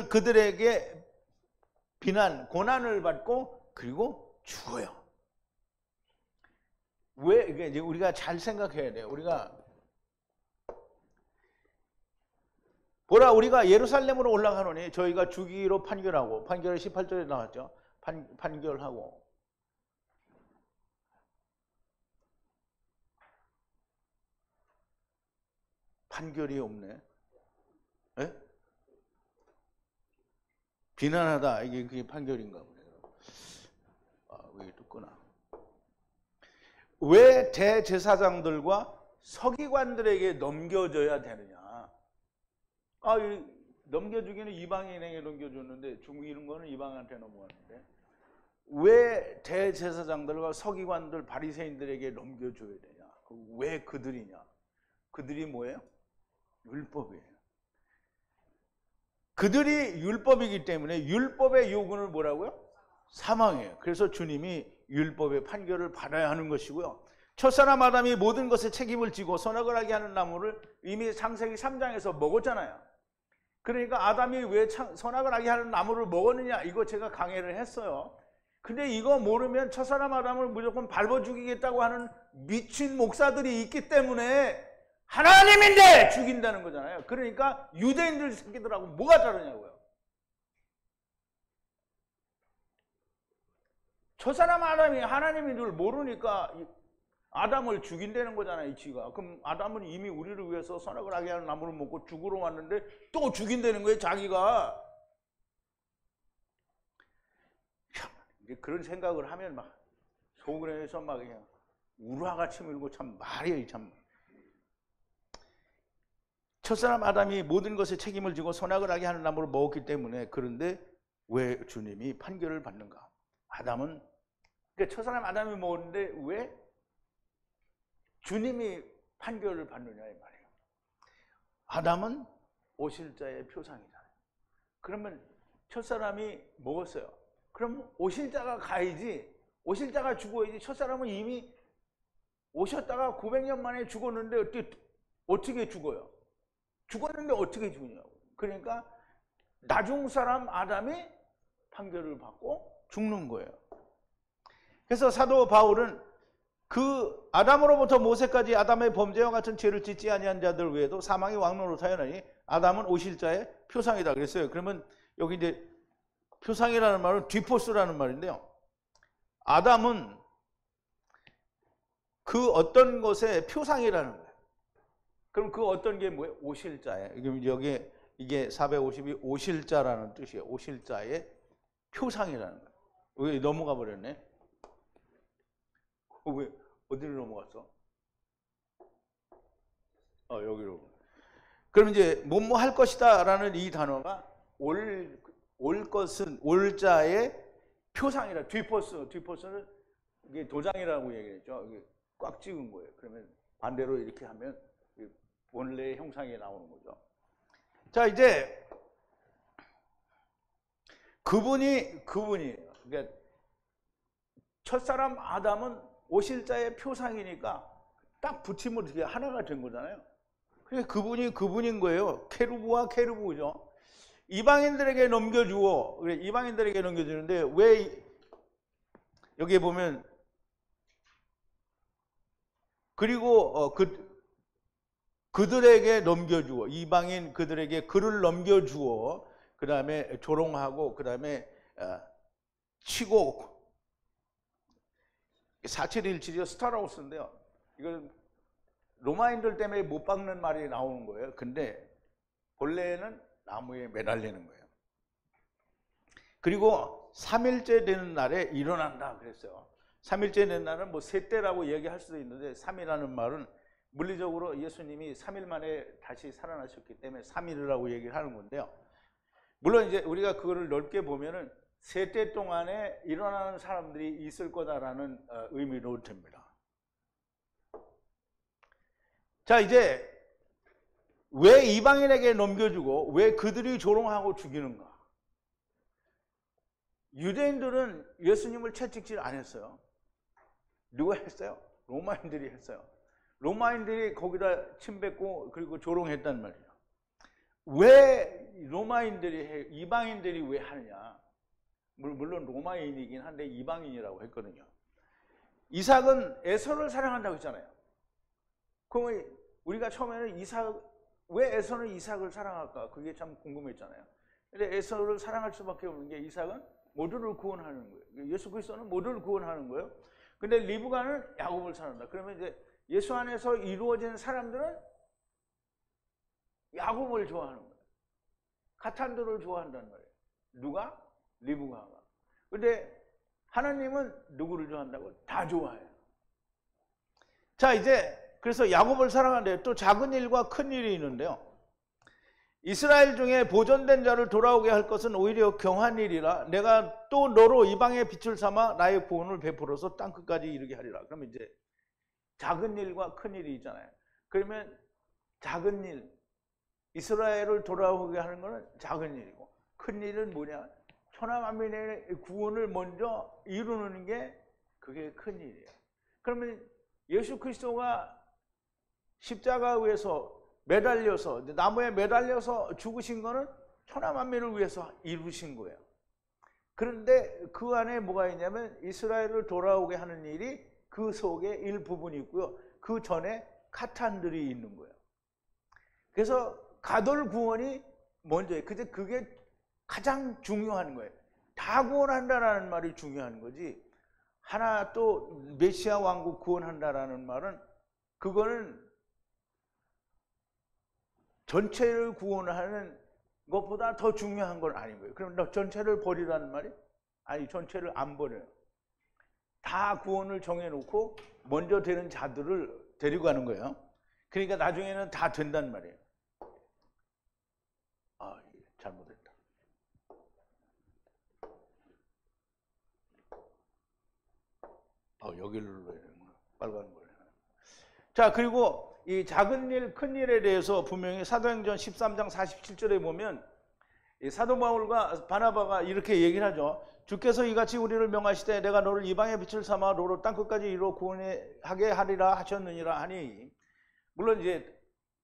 그들에게 비난 고난을 받고 그리고 죽어요. 왜 이게 우리가 잘 생각해야 돼요. 우리가 보라 우리가 예루살렘으로 올라가노니 저희가 죽이기로 판결하고, 판결이 18절에 나왔죠. 판결하고 판결이 없네. 에? 비난하다, 이게 그게 판결인가 보네요. 왜 또 끄나. 왜 대제사장들과 서기관들에게 넘겨줘야 되느냐. 넘겨주기는 이방인에게 넘겨줬는데 죽이는 거는 이방한테 넘어갔는데 왜 대제사장들과 서기관들, 바리새인들에게 넘겨줘야 되냐. 왜 그들이냐. 그들이 뭐예요? 율법이에요. 그들이 율법이기 때문에 율법의 요구는 뭐라고요? 사망이에요. 그래서 주님이 율법의 판결을 받아야 하는 것이고요. 첫사람 아담이 모든 것에 책임을 지고 선악을 하게 하는 나무를 이미 창세기 3장에서 먹었잖아요. 그러니까 아담이 왜 선악을 하게 하는 나무를 먹었느냐, 이거 제가 강의를 했어요. 근데 이거 모르면 첫사람 아담을 무조건 밟아 죽이겠다고 하는 미친 목사들이 있기 때문에 하나님인데 죽인다는 거잖아요. 그러니까 유대인들 새끼들하고 뭐가 다르냐고요. 첫사람 아담이 하나님인 줄 모르니까 아담을 죽인다는 거잖아요, 이 지가. 그럼 아담은 이미 우리를 위해서 선악을 하게 하는 나무를 먹고 죽으러 왔는데 또 죽인다는 거예요, 자기가. 그런 생각을 하면 막 속으로서 막 그냥 우라같이 밀고 참 말이에요, 참. 첫사람 아담이 모든 것에 책임을 지고 선악을 하게 하는 나무를 먹었기 때문에. 그런데 왜 주님이 판결을 받는가? 아담은, 그러니까 첫사람 아담이 먹었는데 왜 주님이 판결을 받느냐 이 말이에요. 아담은 오실자의 표상이잖아요. 그러면 첫사람이 먹었어요. 그럼 오실자가 가야지, 오실자가 죽어야지. 첫사람은 이미 오셨다가 900년 만에 죽었는데 어떻게 죽어요? 죽었는데 어떻게 죽느냐고. 그러니까 나중 사람 아담이 판결을 받고 죽는 거예요. 그래서 사도 바울은 그 아담으로부터 모세까지 아담의 범죄와 같은 죄를 짓지 아니한 자들 외에도 사망이 왕노릇하였나니 아담은 오실자의 표상이다 그랬어요. 그러면 여기 이제 표상이라는 말은 뒤포스라는 말인데요. 아담은 그 어떤 것의 표상이라는 거예요. 그럼 그 어떤 게 뭐예요? 오실자예요. 여기 이게 452 오실자라는 뜻이에요. 오실자의 표상이라는 거예요. 왜 넘어가 버렸네? 왜 어디로 넘어갔어? 여기로. 그럼 이제 뭐뭐 할 것이다라는 이 단어가 올 것은 올자의 표상이라. 뒤포스는 이게 도장이라고 얘기했죠. 이게 꽉 찍은 거예요. 그러면 반대로 이렇게 하면 본래의 형상이 나오는 거죠. 자, 이제 그분이 그러니까 첫사람 아담은 오실자의 표상이니까 딱 붙이면 이게 하나가 된 거잖아요. 그래서 그분이 그분인 거예요. 케루브와 케루브죠. 이방인들에게 넘겨주고, 이방인들에게 넘겨주는데 왜 여기에 보면 그리고 그들에게 넘겨주어, 이방인 그들에게 그를 넘겨주어, 그 다음에 조롱하고, 그 다음에 치고, 471 스타라우스인데요. 이걸 로마인들 때문에 못 박는 말이 나오는 거예요. 근데 본래는 나무에 매달리는 거예요. 그리고 3일째 되는 날에 일어난다 그랬어요. 3일째 되는 날은 뭐 셋째라고 얘기할 수도 있는데 3이라는 말은 물리적으로 예수님이 3일 만에 다시 살아나셨기 때문에 3일이라고 얘기를 하는 건데요. 물론 이제 우리가 그거를 넓게 보면은 셋째 동안에 일어나는 사람들이 있을 거다라는 의미로 됩니다. 자, 이제 왜 이방인에게 넘겨주고 왜 그들이 조롱하고 죽이는가? 유대인들은 예수님을 채찍질 안 했어요. 누가 했어요? 로마인들이 했어요. 로마인들이 거기다 침 뱉고 그리고 조롱했단 말이에요. 왜 로마인들이 해? 이방인들이 왜 하느냐? 물론 로마인이긴 한데 이방인이라고 했거든요. 이삭은 에서를 사랑한다고 했잖아요. 그럼 우리가 처음에는 이삭 왜 에서는 이삭을 사랑할까? 그게 참 궁금했잖아요. 근데 에서를 사랑할 수밖에 없는 게 이삭은 모두를 구원하는 거예요. 예수 그리스도는 모두를 구원하는 거예요. 근데 리브가는 야곱을 사랑한다. 그러면 이제 예수 안에서 이루어진 사람들은 야곱을 좋아하는 거예요. 카탄들을 좋아한다는 말이에요. 누가? 리브가가. 근데 하나님은 누구를 좋아한다고? 다 좋아해요. 자, 이제 그래서 야곱을 사랑하는데 또 작은 일과 큰 일이 있는데요. 이스라엘 중에 보존된 자를 돌아오게 할 것은 오히려 경한 일이라 내가 또 너로 이방의 빛을 삼아 나의 구원을 베풀어서 땅끝까지 이르게 하리라. 그러면 이제 작은 일과 큰 일이 있잖아요. 그러면 작은 일, 이스라엘을 돌아오게 하는 것은 작은 일이고, 큰 일은 뭐냐? 천하만민의 구원을 먼저 이루는 게 그게 큰 일이에요. 그러면 예수 그리스도가 십자가 위에서 매달려서, 나무에 매달려서 죽으신 거는 천하만민을 위해서 이루신 거예요. 그런데 그 안에 뭐가 있냐면 이스라엘을 돌아오게 하는 일이 그 속에 일부분이 있고요. 그 전에 카탄들이 있는 거예요. 그래서 가돌 구원이 먼저예요. 근데 그게 가장 중요한 거예요. 다 구원한다라는 말이 중요한 거지, 하나 또 메시아 왕국 구원한다라는 말은 그거는 전체를 구원하는 것보다 더 중요한 건 아닌 거예요. 그럼 너 전체를 버리라는 말이? 아니, 전체를 안 버려요. 다 구원을 정해놓고 먼저 되는 자들을 데리고 가는 거예요. 그러니까 나중에는 다 된단 말이에요. 아, 잘못했다. 여기를 눌러야 되는구나. 빨간 거예요. 자, 그리고 이 작은 일, 큰 일에 대해서 분명히 사도행전 13장 47절에 보면 이 사도 바울과 바나바가 이렇게 얘기를 하죠. 주께서 이같이 우리를 명하시되 내가 너를 이방의 빛을 삼아 너로 땅끝까지 이루어 구원하게 하리라 하셨느니라 하니, 물론 이제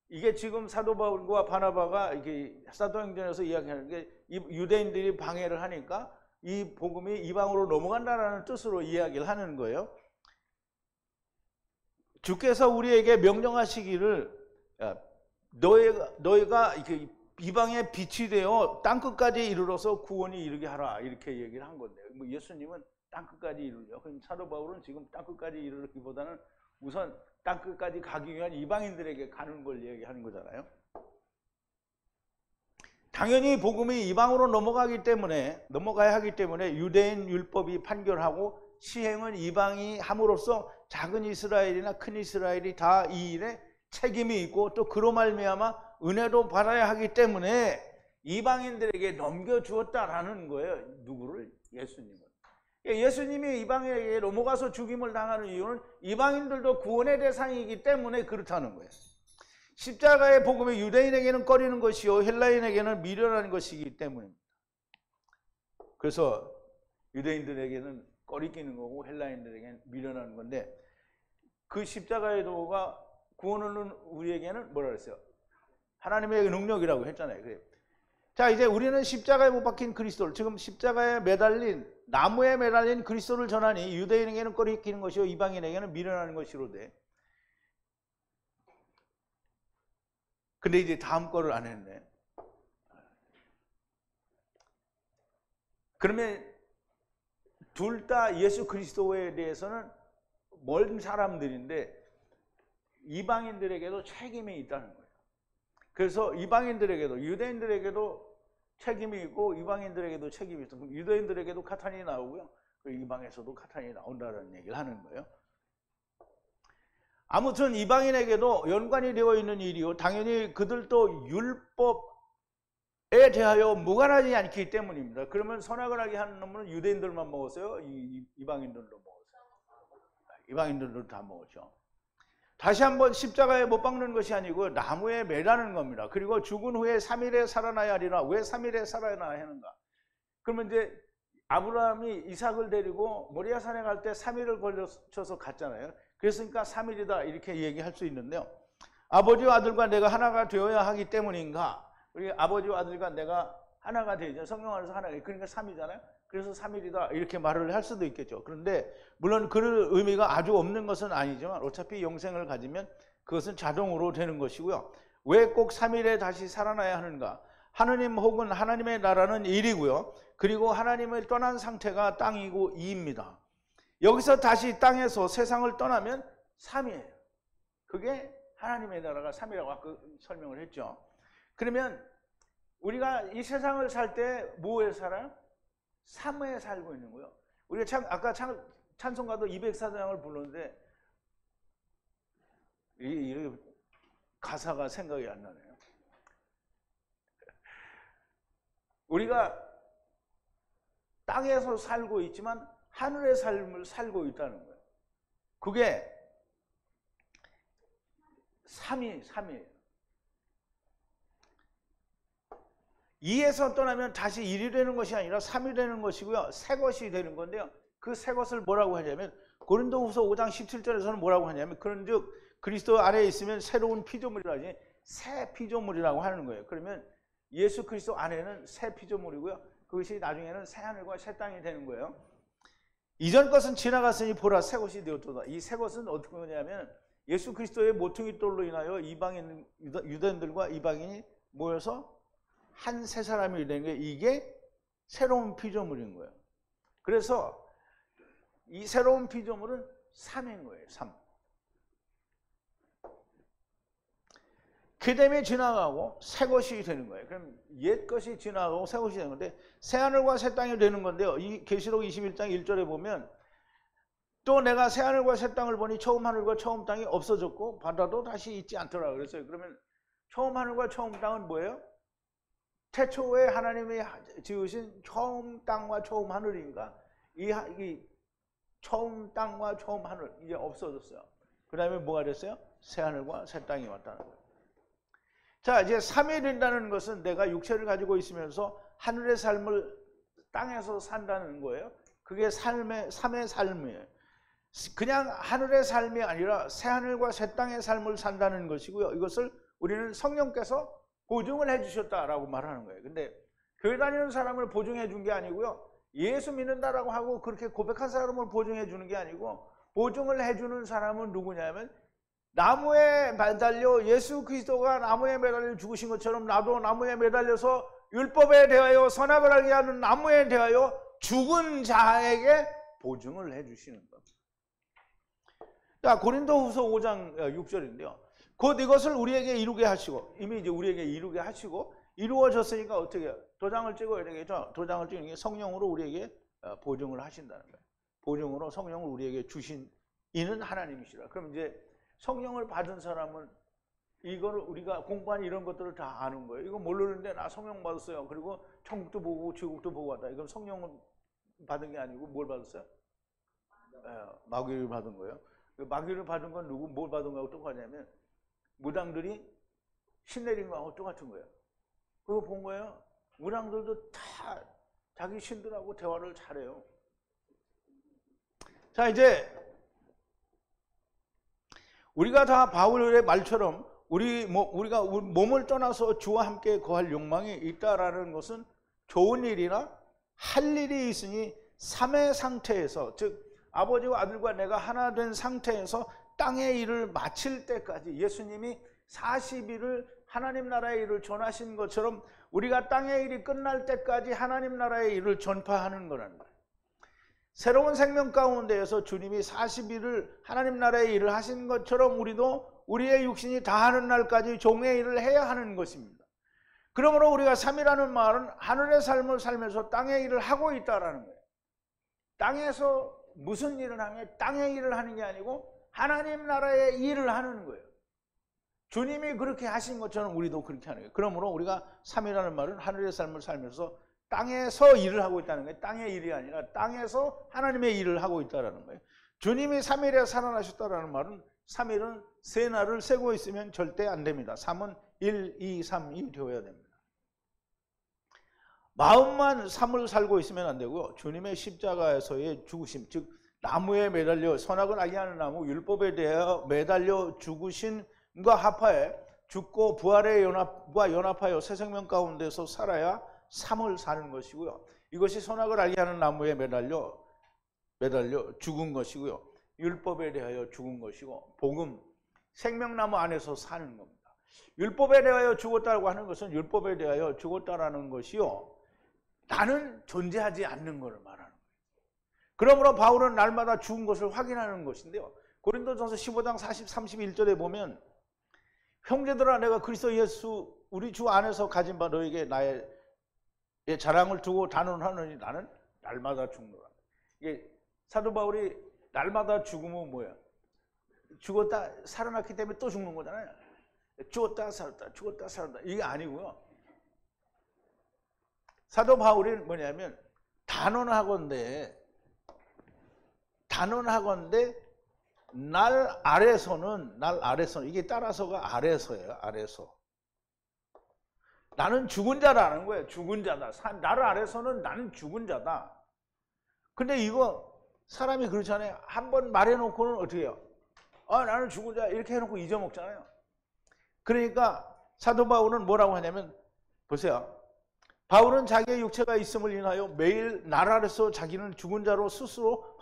이게 지금 사도 바울과 바나바가 이게 사도행전에서 이야기하는 게 유대인들이 방해를 하니까 이 복음이 이방으로 넘어간다라는 뜻으로 이야기를 하는 거예요. 주께서 우리에게 명령하시기를 너희가 이방의 빛이 되어 땅끝까지 이르러서 구원이 이르게 하라, 이렇게 얘기를 한 건데, 뭐 예수님은 땅끝까지 이르려. 그럼 사도 바울은 지금 땅끝까지 이르기보다는 우선 땅끝까지 가기 위한 이방인들에게 가는 걸 얘기하는 거잖아요. 당연히 복음이 이방으로 넘어가야 하기 때문에 유대인 율법이 판결하고 시행은 이방이 함으로써 작은 이스라엘이나 큰 이스라엘이 다 이 일에 책임이 있고, 또 그로 말미암아 은혜도 받아야 하기 때문에 이방인들에게 넘겨주었다라는 거예요. 누구를? 예수님을. 예수님이 이방에게 넘어가서 죽임을 당하는 이유는 이방인들도 구원의 대상이기 때문에 그렇다는 거예요. 십자가의 복음이 유대인에게는 꺼리는 것이요 헬라인에게는 미련한 것이기 때문입니다. 그래서 유대인들에게는 꺼리끼는 거고 헬라인들에게는 미련한 건데, 그 십자가의 도가 구원을 우리에게는 뭐라 그랬어요? 하나님의 능력이라고 했잖아요. 그래요. 자, 이제 우리는 십자가에 못 박힌 그리스도를, 지금 십자가에 매달린, 나무에 매달린 그리스도를 전하니 유대인에게는 꺼리끼는 것이요 이방인에게는 미련한 것이로 돼. 근데 이제 다음 거를 안 했네. 그러면 둘 다 예수 그리스도에 대해서는 멀은 사람들인데 이방인들에게도 책임이 있다는 거예요. 그래서 이방인들에게도, 유대인들에게도 책임이 있고 이방인들에게도 책임이 있어. 유대인들에게도 카탄이 나오고요, 이방에서도 카탄이 나온다는 얘기를 하는 거예요. 아무튼 이방인에게도 연관이 되어 있는 일이요, 당연히 그들도 율법에 대하여 무관하지 않기 때문입니다. 그러면 선악을 하게 하는 놈은 유대인들만 먹었어요? 이방인들도 먹었어요? 이방인들도 다 먹었죠. 다시 한번 십자가에 못 박는 것이 아니고 나무에 매라는 겁니다. 그리고 죽은 후에 3일에 살아나야 하리라. 왜 3일에 살아나야 하는가? 그러면 이제 아브라함이 이삭을 데리고 모리아산에 갈 때 3일을 걸쳐서 갔잖아요. 그랬으니까 3일이다 이렇게 얘기할 수 있는데요. 아버지와 아들과 내가 하나가 되어야 하기 때문인가? 우리 아버지와 아들과 내가 하나가 되죠. 성경 안에서 하나가, 그러니까 3이잖아요. 그래서 3일이다 이렇게 말을 할 수도 있겠죠. 그런데 물론 그 의미가 아주 없는 것은 아니지만 어차피 영생을 가지면 그것은 자동으로 되는 것이고요. 왜 꼭 3일에 다시 살아나야 하는가? 하느님 혹은 하나님의 나라는 1이고요. 그리고 하나님을 떠난 상태가 땅이고 2입니다. 여기서 다시 땅에서 세상을 떠나면 3이에요. 그게 하나님의 나라가 3이라고 아까 설명을 했죠. 그러면 우리가 이 세상을 살 때 뭐에 살아요? 3에 살고 있는 거예요. 우리가 아까 찬송가도 204장을 불렀는데 이 가사가 생각이 안 나네요. 우리가 땅에서 살고 있지만 하늘의 삶을 살고 있다는 거예요. 그게 3이에요. 2에서 떠나면 다시 1이 되는 것이 아니라 3이 되는 것이고요. 새 것이 되는 건데요. 그 새 것을 뭐라고 하냐면 고린도후서 5장 17절에서는 뭐라고 하냐면 그런즉 그리스도 안에 있으면 새로운 피조물이라 하지 새 피조물이라고 하는 거예요. 그러면 예수 그리스도 안에는 새 피조물이고요. 그것이 나중에는 새 하늘과 새 땅이 되는 거예요. 이전 것은 지나갔으니 보라 새 것이 되었도다. 이 새 것은 어떻게 하냐면 예수 그리스도의 모퉁이 돌로 인하여 이방인 유대인들과 이방인이 모여서 한 세 사람이 되는 게 이게 새로운 피조물인 거예요. 그래서 이 새로운 피조물은 3인 거예요. 3. 그다음에 지나가고 새 것이 되는 거예요. 그럼 옛 것이 지나가고 새 것이 되는 건데 새 하늘과 새 땅이 되는 건데요. 이 계시록 21장 1절에 보면 또 내가 새 하늘과 새 땅을 보니 처음 하늘과 처음 땅이 없어졌고 바다도 다시 있지 않더라 그랬어요. 그러면 처음 하늘과 처음 땅은 뭐예요? 태초에 하나님이 지으신 처음 땅과 처음 하늘인가? 이 처음 땅과 처음 하늘 이제 없어졌어요. 그 다음에 뭐가 됐어요? 새 하늘과 새 땅이 왔다는 거예요. 자, 이제 3이 된다는 것은 내가 육체를 가지고 있으면서 하늘의 삶을 땅에서 산다는 거예요. 그게 3의 삶이에요. 그냥 하늘의 삶이 아니라 새 하늘과 새 땅의 삶을 산다는 것이고요. 이것을 우리는 성령께서 보증을 해주셨다라고 말하는 거예요. 근데 교회 다니는 사람을 보증해 준 게 아니고요. 예수 믿는다라고 하고 그렇게 고백한 사람을 보증해 주는 게 아니고 보증을 해주는 사람은 누구냐면 나무에 매달려 예수 그리스도가 나무에 매달려 죽으신 것처럼 나도 나무에 매달려서 율법에 대하여 선악을 알게 하는 나무에 대하여 죽은 자에게 보증을 해주시는 겁니다. 자, 고린도후서 5장 6절인데요. 곧 이것을 우리에게 이루게 하시고 이미 이제 우리에게 이루게 하시고 이루어졌으니까 어떻게 해요? 도장을 찍어야 되겠죠. 도장을 찍는 게 성령으로 우리에게 보증을 하신다는 거예요. 보증으로 성령을 우리에게 주신 이는 하나님이시라. 그럼 이제 성령을 받은 사람은 이거를 우리가 공부한 이런 것들을 다 아는 거예요. 이거 모르는데 나 성령 받았어요. 그리고 천국도 보고 지옥도 보고 왔다. 이건 성령을 받은 게 아니고 뭘 받았어요? 마귀를 받은 거예요. 마귀를 받은 건 누구 뭘 받은 거하고 똑같냐면 무당들이 신 내린 거하고 똑같은 거예요. 그거 본 거예요. 무당들도 다 자기 신들하고 대화를 잘해요. 자, 이제 우리가 다 바울의 말처럼 우리가 몸을 떠나서 주와 함께 거할 욕망이 있다라는 것은 좋은 일이나 할 일이 있으니 3의 상태에서, 즉 아버지와 아들과 내가 하나 된 상태에서 땅의 일을 마칠 때까지 예수님이 40일을 하나님 나라의 일을 전하신 것처럼 우리가 땅의 일이 끝날 때까지 하나님 나라의 일을 전파하는 거라는 거예요. 새로운 생명 가운데에서 주님이 40일을 하나님 나라의 일을 하신 것처럼 우리도 우리의 육신이 다하는 날까지 종의 일을 해야 하는 것입니다. 그러므로 우리가 3이라는 말은 하늘의 삶을 살면서 땅의 일을 하고 있다는 거예요. 땅에서 무슨 일을 하면 땅의 일을 하는 게 아니고 하나님 나라의 일을 하는 거예요. 주님이 그렇게 하신 것처럼 우리도 그렇게 하는 거예요. 그러므로 우리가 3이라는 말은 하늘의 삶을 살면서 땅에서 일을 하고 있다는 거예요. 땅의 일이 아니라 땅에서 하나님의 일을 하고 있다는 거예요. 주님이 3일에 살아나셨다는 말은 3일은 세 날을 세고 있으면 절대 안 됩니다. 3은 1, 2, 3이 되어야 됩니다. 마음만 3을 살고 있으면 안 되고요. 주님의 십자가에서의 죽으심, 즉 나무에 매달려 선악을 알게 하는 나무 율법에 대하여 매달려 죽으신과 합하여 죽고 부활의 연합과 연합하여 새 생명 가운데서 살아야 3을 사는 것이고요. 이것이 선악을 알게 하는 나무에 매달려 죽은 것이고요. 율법에 대하여 죽은 것이고 복음, 생명나무 안에서 사는 겁니다. 율법에 대하여 죽었다고 하는 것은 율법에 대하여 죽었다라는 것이요, 나는 존재하지 않는 것을 말하는 거예요. 그러므로 바울은 날마다 죽은 것을 확인하는 것인데요, 고린도전서 15장 31절에 보면 형제들아 내가 그리스도 예수 우리 주 안에서 가진 바 너에게 나의 자랑을 두고 단언하노니 나는 날마다 죽노라. 이게 사도 바울이 날마다 죽으면 뭐야? 죽었다 살아났기 때문에 또 죽는 거잖아요. 죽었다 살았다 죽었다 살았다 이게 아니고요. 사도 바울이 뭐냐면 단언하건대 날 아래서는 이게 따라서가 아래서예요. 아래서 나는 죽은 자라는 거예요. 죽은 자다. 나를 아래서는 나는 죽은 자다. 근데 이거 사람이 그렇잖아요. 한번 말해놓고는 어떻게 해요? 나는 죽은 자 이렇게 해놓고 잊어먹잖아요. 그러니까 사도 바울은 뭐라고 하냐면, 보세요. 바울은 자기의 육체가 있음을 인하여 매일 날 아래서 자기는 죽은 자로 스스로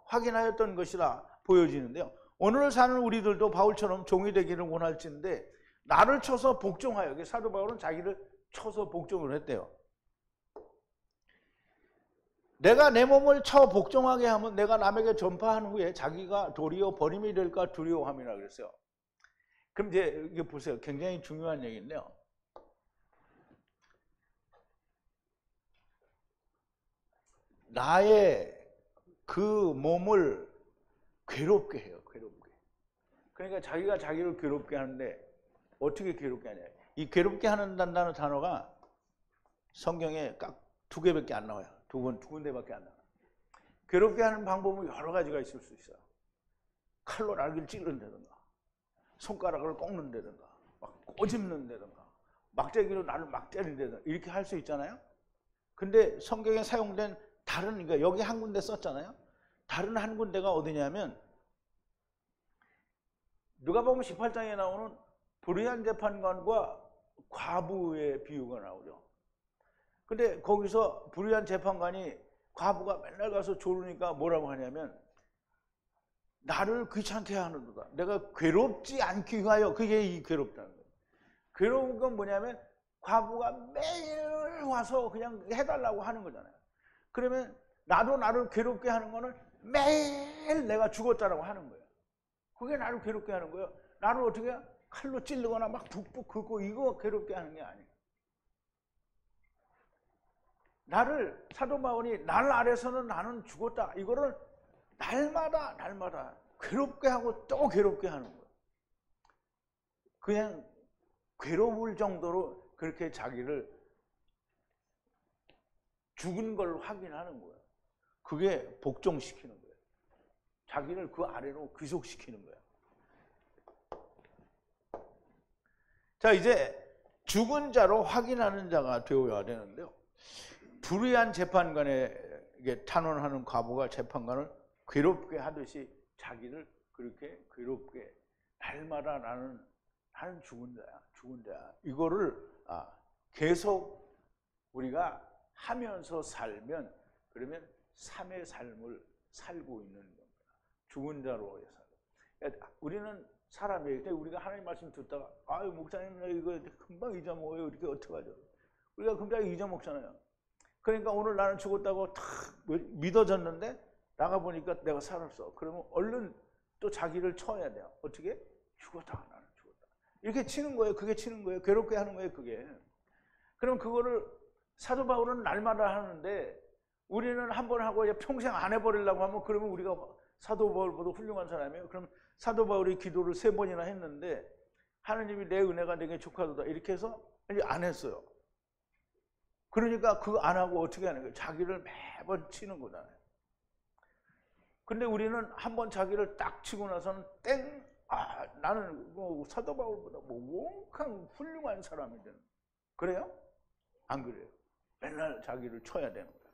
확인하였던 것이라 보여지는데요. 오늘 사는 우리들도 바울처럼 종이 되기를 원할진데 나를 쳐서 복종하여, 사도 바울은 자기를 쳐서 복종을 했대요. 내가 내 몸을 쳐 복종하게 하면 내가 남에게 전파한 후에 자기가 도리어 버림이 될까 두려워함이라 그랬어요. 그럼 이제 이게 보세요. 굉장히 중요한 얘기인데요. 나의 그 몸을 괴롭게 해요. 괴롭게. 그러니까 자기가 자기를 괴롭게 하는데 어떻게 괴롭게 하냐. 이 괴롭게 한다는 단어가 성경에 딱 2개밖에 안 나와요. 두 군데밖에 안 나와요. 괴롭게 하는 방법은 여러 가지가 있을 수 있어요. 칼로 날개를 찌른다든가, 손가락을 꺾는다든가, 막 꼬집는다든가, 막대기로 나를 막 때린다든가 이렇게 할 수 있잖아요. 근데 성경에 사용된 다른, 그러니까 여기 한 군데 썼잖아요. 다른 한 군데가 어디냐면 누가복음 18장에 나오는 불의한 재판관과 과부의 비유가 나오죠. 근데 거기서 불의한 재판관이 과부가 맨날 가서 조르니까 뭐라고 하냐면 나를 귀찮게 하는도다. 내가 괴롭지 않기 위하여. 그게 이 괴롭다는 거예요. 괴로운 건 뭐냐면 과부가 매일 와서 그냥 해달라고 하는 거잖아요. 그러면 나도 나를 괴롭게 하는 거는 매일 내가 죽었다라고 하는 거예요. 그게 나를 괴롭게 하는 거예요. 나를 어떻게 해요? 칼로 찔르거나 막 북북 긁고 이거 괴롭게 하는 게 아니에요. 나를, 사도 바울이 날 아래서는 나는 죽었다. 이거를 날마다 괴롭게 하고 또 괴롭게 하는 거예요. 그냥 괴로울 정도로 그렇게 자기를 죽은 걸 확인하는 거예요. 그게 복종시키는 거예요. 자기를 그 아래로 귀속시키는 거예요. 자, 이제 죽은 자로 확인하는 자가 되어야 되는데요. 불의한 재판관에게 탄원하는 과부가 재판관을 괴롭게 하듯이 자기를 그렇게 괴롭게 날마다 나는 죽은 자야. 이거를 계속 우리가 하면서 살면, 그러면 삶의 삶을 살고 있는 겁니다. 죽은 자로 살고. 우리는 사람이에요. 우리가 하나님 말씀 듣다가 목사님 나 이거 금방 잊어먹어요. 이렇게 어떡하죠? 우리가 금방 잊어먹잖아요. 그러니까 오늘 나는 죽었다고 탁 믿어졌는데 나가보니까 내가 살았어. 그러면 얼른 또 자기를 쳐야 돼요. 어떻게? 죽었다. 나는 죽었다. 이렇게 치는 거예요. 그게 치는 거예요. 괴롭게 하는 거예요. 그게. 그럼 그거를 사도 바울은 날마다 하는데 우리는 한 번 하고 평생 안 해버리려고 하면 그러면 우리가 사도 바울보다 훌륭한 사람이에요. 그럼 사도 바울이 기도를 3번이나 했는데 하느님이 내 은혜가 내게 족하도다 이렇게 해서 이제 안 했어요. 그러니까 그거 안 하고 어떻게 하는 거예요? 자기를 매번 치는 거잖아요. 근데 우리는 한번 자기를 딱 치고 나서는 나는 사도 바울보다 원칸 훌륭한 사람이 되는. 그래요? 안 그래요? 맨날 자기를 쳐야 되는 거예요.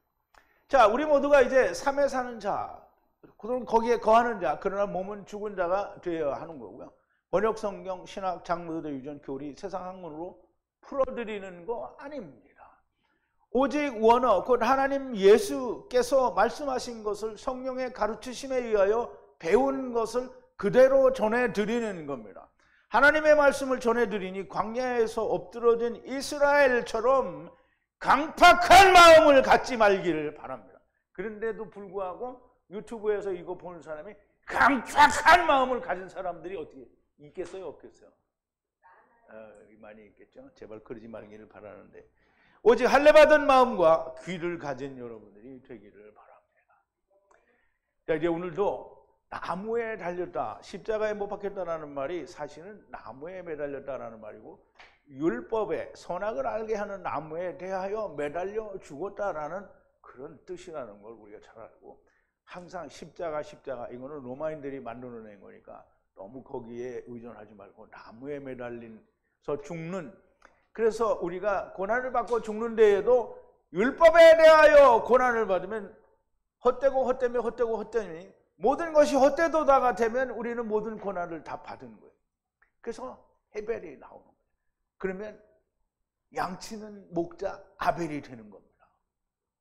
자, 우리 모두가 이제 삶에 사는 자, 그럼 거기에 거하는 자, 그러나 몸은 죽은 자가 되어야 하는 거고요. 번역성경, 신학, 장로들 유전, 교리, 세상 학문으로 풀어드리는 거 아닙니다. 오직 원어, 곧 하나님 예수께서 말씀하신 것을 성령의 가르치심에 의하여 배운 것을 그대로 전해드리는 겁니다. 하나님의 말씀을 전해드리니 광야에서 엎드러진 이스라엘처럼 강팍한 마음을 갖지 말기를 바랍니다. 그런데도 불구하고 유튜브에서 이거 보는 사람이 강팍한 마음을 가진 사람들이 어떻게 있겠어요? 없겠어요? 많이 있겠죠. 제발 그러지 말기를 바라는데, 오직 할례받은 마음과 귀를 가진 여러분들이 되기를 바랍니다. 자, 이제 오늘도 나무에 달렸다, 십자가에 못 박혔다라는 말이 사실은 나무에 매달렸다라는 말이고, 율법에 선악을 알게 하는 나무에 대하여 매달려 죽었다라는 그런 뜻이라는 걸 우리가 잘 알고, 항상 십자가 이거는 로마인들이 만들어낸 거니까 너무 거기에 의존하지 말고 나무에 매달린서 죽는, 그래서 우리가 고난을 받고 죽는 데에도 율법에 대하여 고난을 받으면 헛되니 모든 것이 헛되도다가 되면 우리는 모든 고난을 다 받은 거예요. 그래서 헤벨이 나오는 거예요. 그러면 양치는 목자 아벨이 되는 겁니다.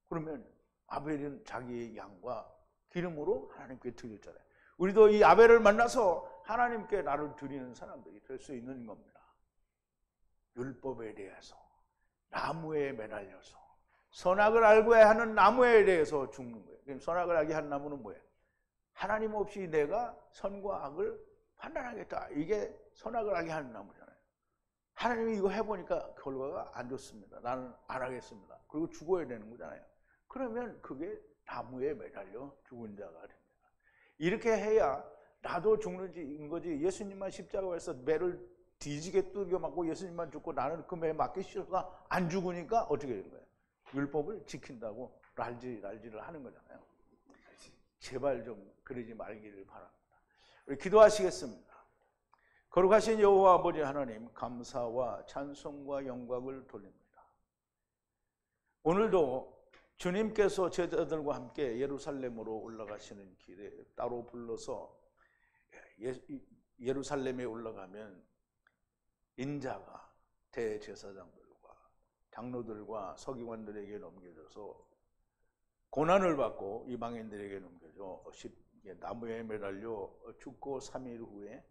그러면 아벨은 자기의 양과 기름으로 하나님께 드렸잖아요. 우리도 이 아벨을 만나서 하나님께 나를 드리는 사람들이 될 수 있는 겁니다. 율법에 대해서, 나무에 매달려서, 선악을 알고 하는 나무에 대해서 죽는 거예요. 그럼 선악을 알게 한 나무는 뭐예요? 하나님 없이 내가 선과 악을 판단하겠다. 이게 선악을 알게 하는 나무잖아요. 하나님이 이거 해보니까 결과가 안 좋습니다. 나는 안 하겠습니다. 그리고 죽어야 되는 거잖아요. 그러면 그게 나무에 매달려 죽은 자가 됩니다. 이렇게 해야 나도 죽는 거지. 예수님만 십자가에서 매를 뒤지게 두들겨 맞고 예수님만 죽고 나는 그 매에 맞기 싫어서 안 죽으니까 어떻게 되는 거예요? 율법을 지킨다고 랄지를 하는 거잖아요. 제발 좀 그러지 말기를 바랍니다. 우리 기도하시겠습니다. 거룩하신 여호와 아버지 하나님, 감사와 찬송과 영광을 돌립니다. 오늘도 주님께서 제자들과 함께 예루살렘으로 올라가시는 길에 따로 불러서 예루살렘에 올라가면 인자가 대제사장들과 장로들과 서기관들에게 넘겨져서 고난을 받고 이방인들에게 넘겨져 나무에 매달려 죽고 3일 후에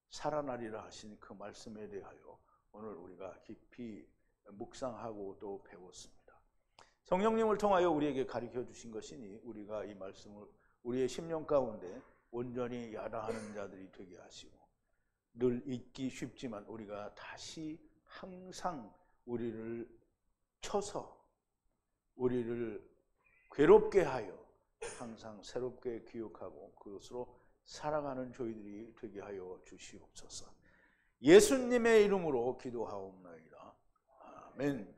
살아나리라 하신 그 말씀에 대하여 오늘 우리가 깊이 묵상하고 또 배웠습니다. 성령님을 통하여 우리에게 가르쳐 주신 것이니 우리가 이 말씀을 우리의 심령 가운데 온전히 야라하는 자들이 되게 하시고, 늘 잊기 쉽지만 우리가 다시 항상 우리를 쳐서 우리를 괴롭게 하여 항상 새롭게 기억하고 그것으로 살아가는 저희들이 되게 하여 주시옵소서. 예수님의 이름으로 기도하옵나이다. 아멘.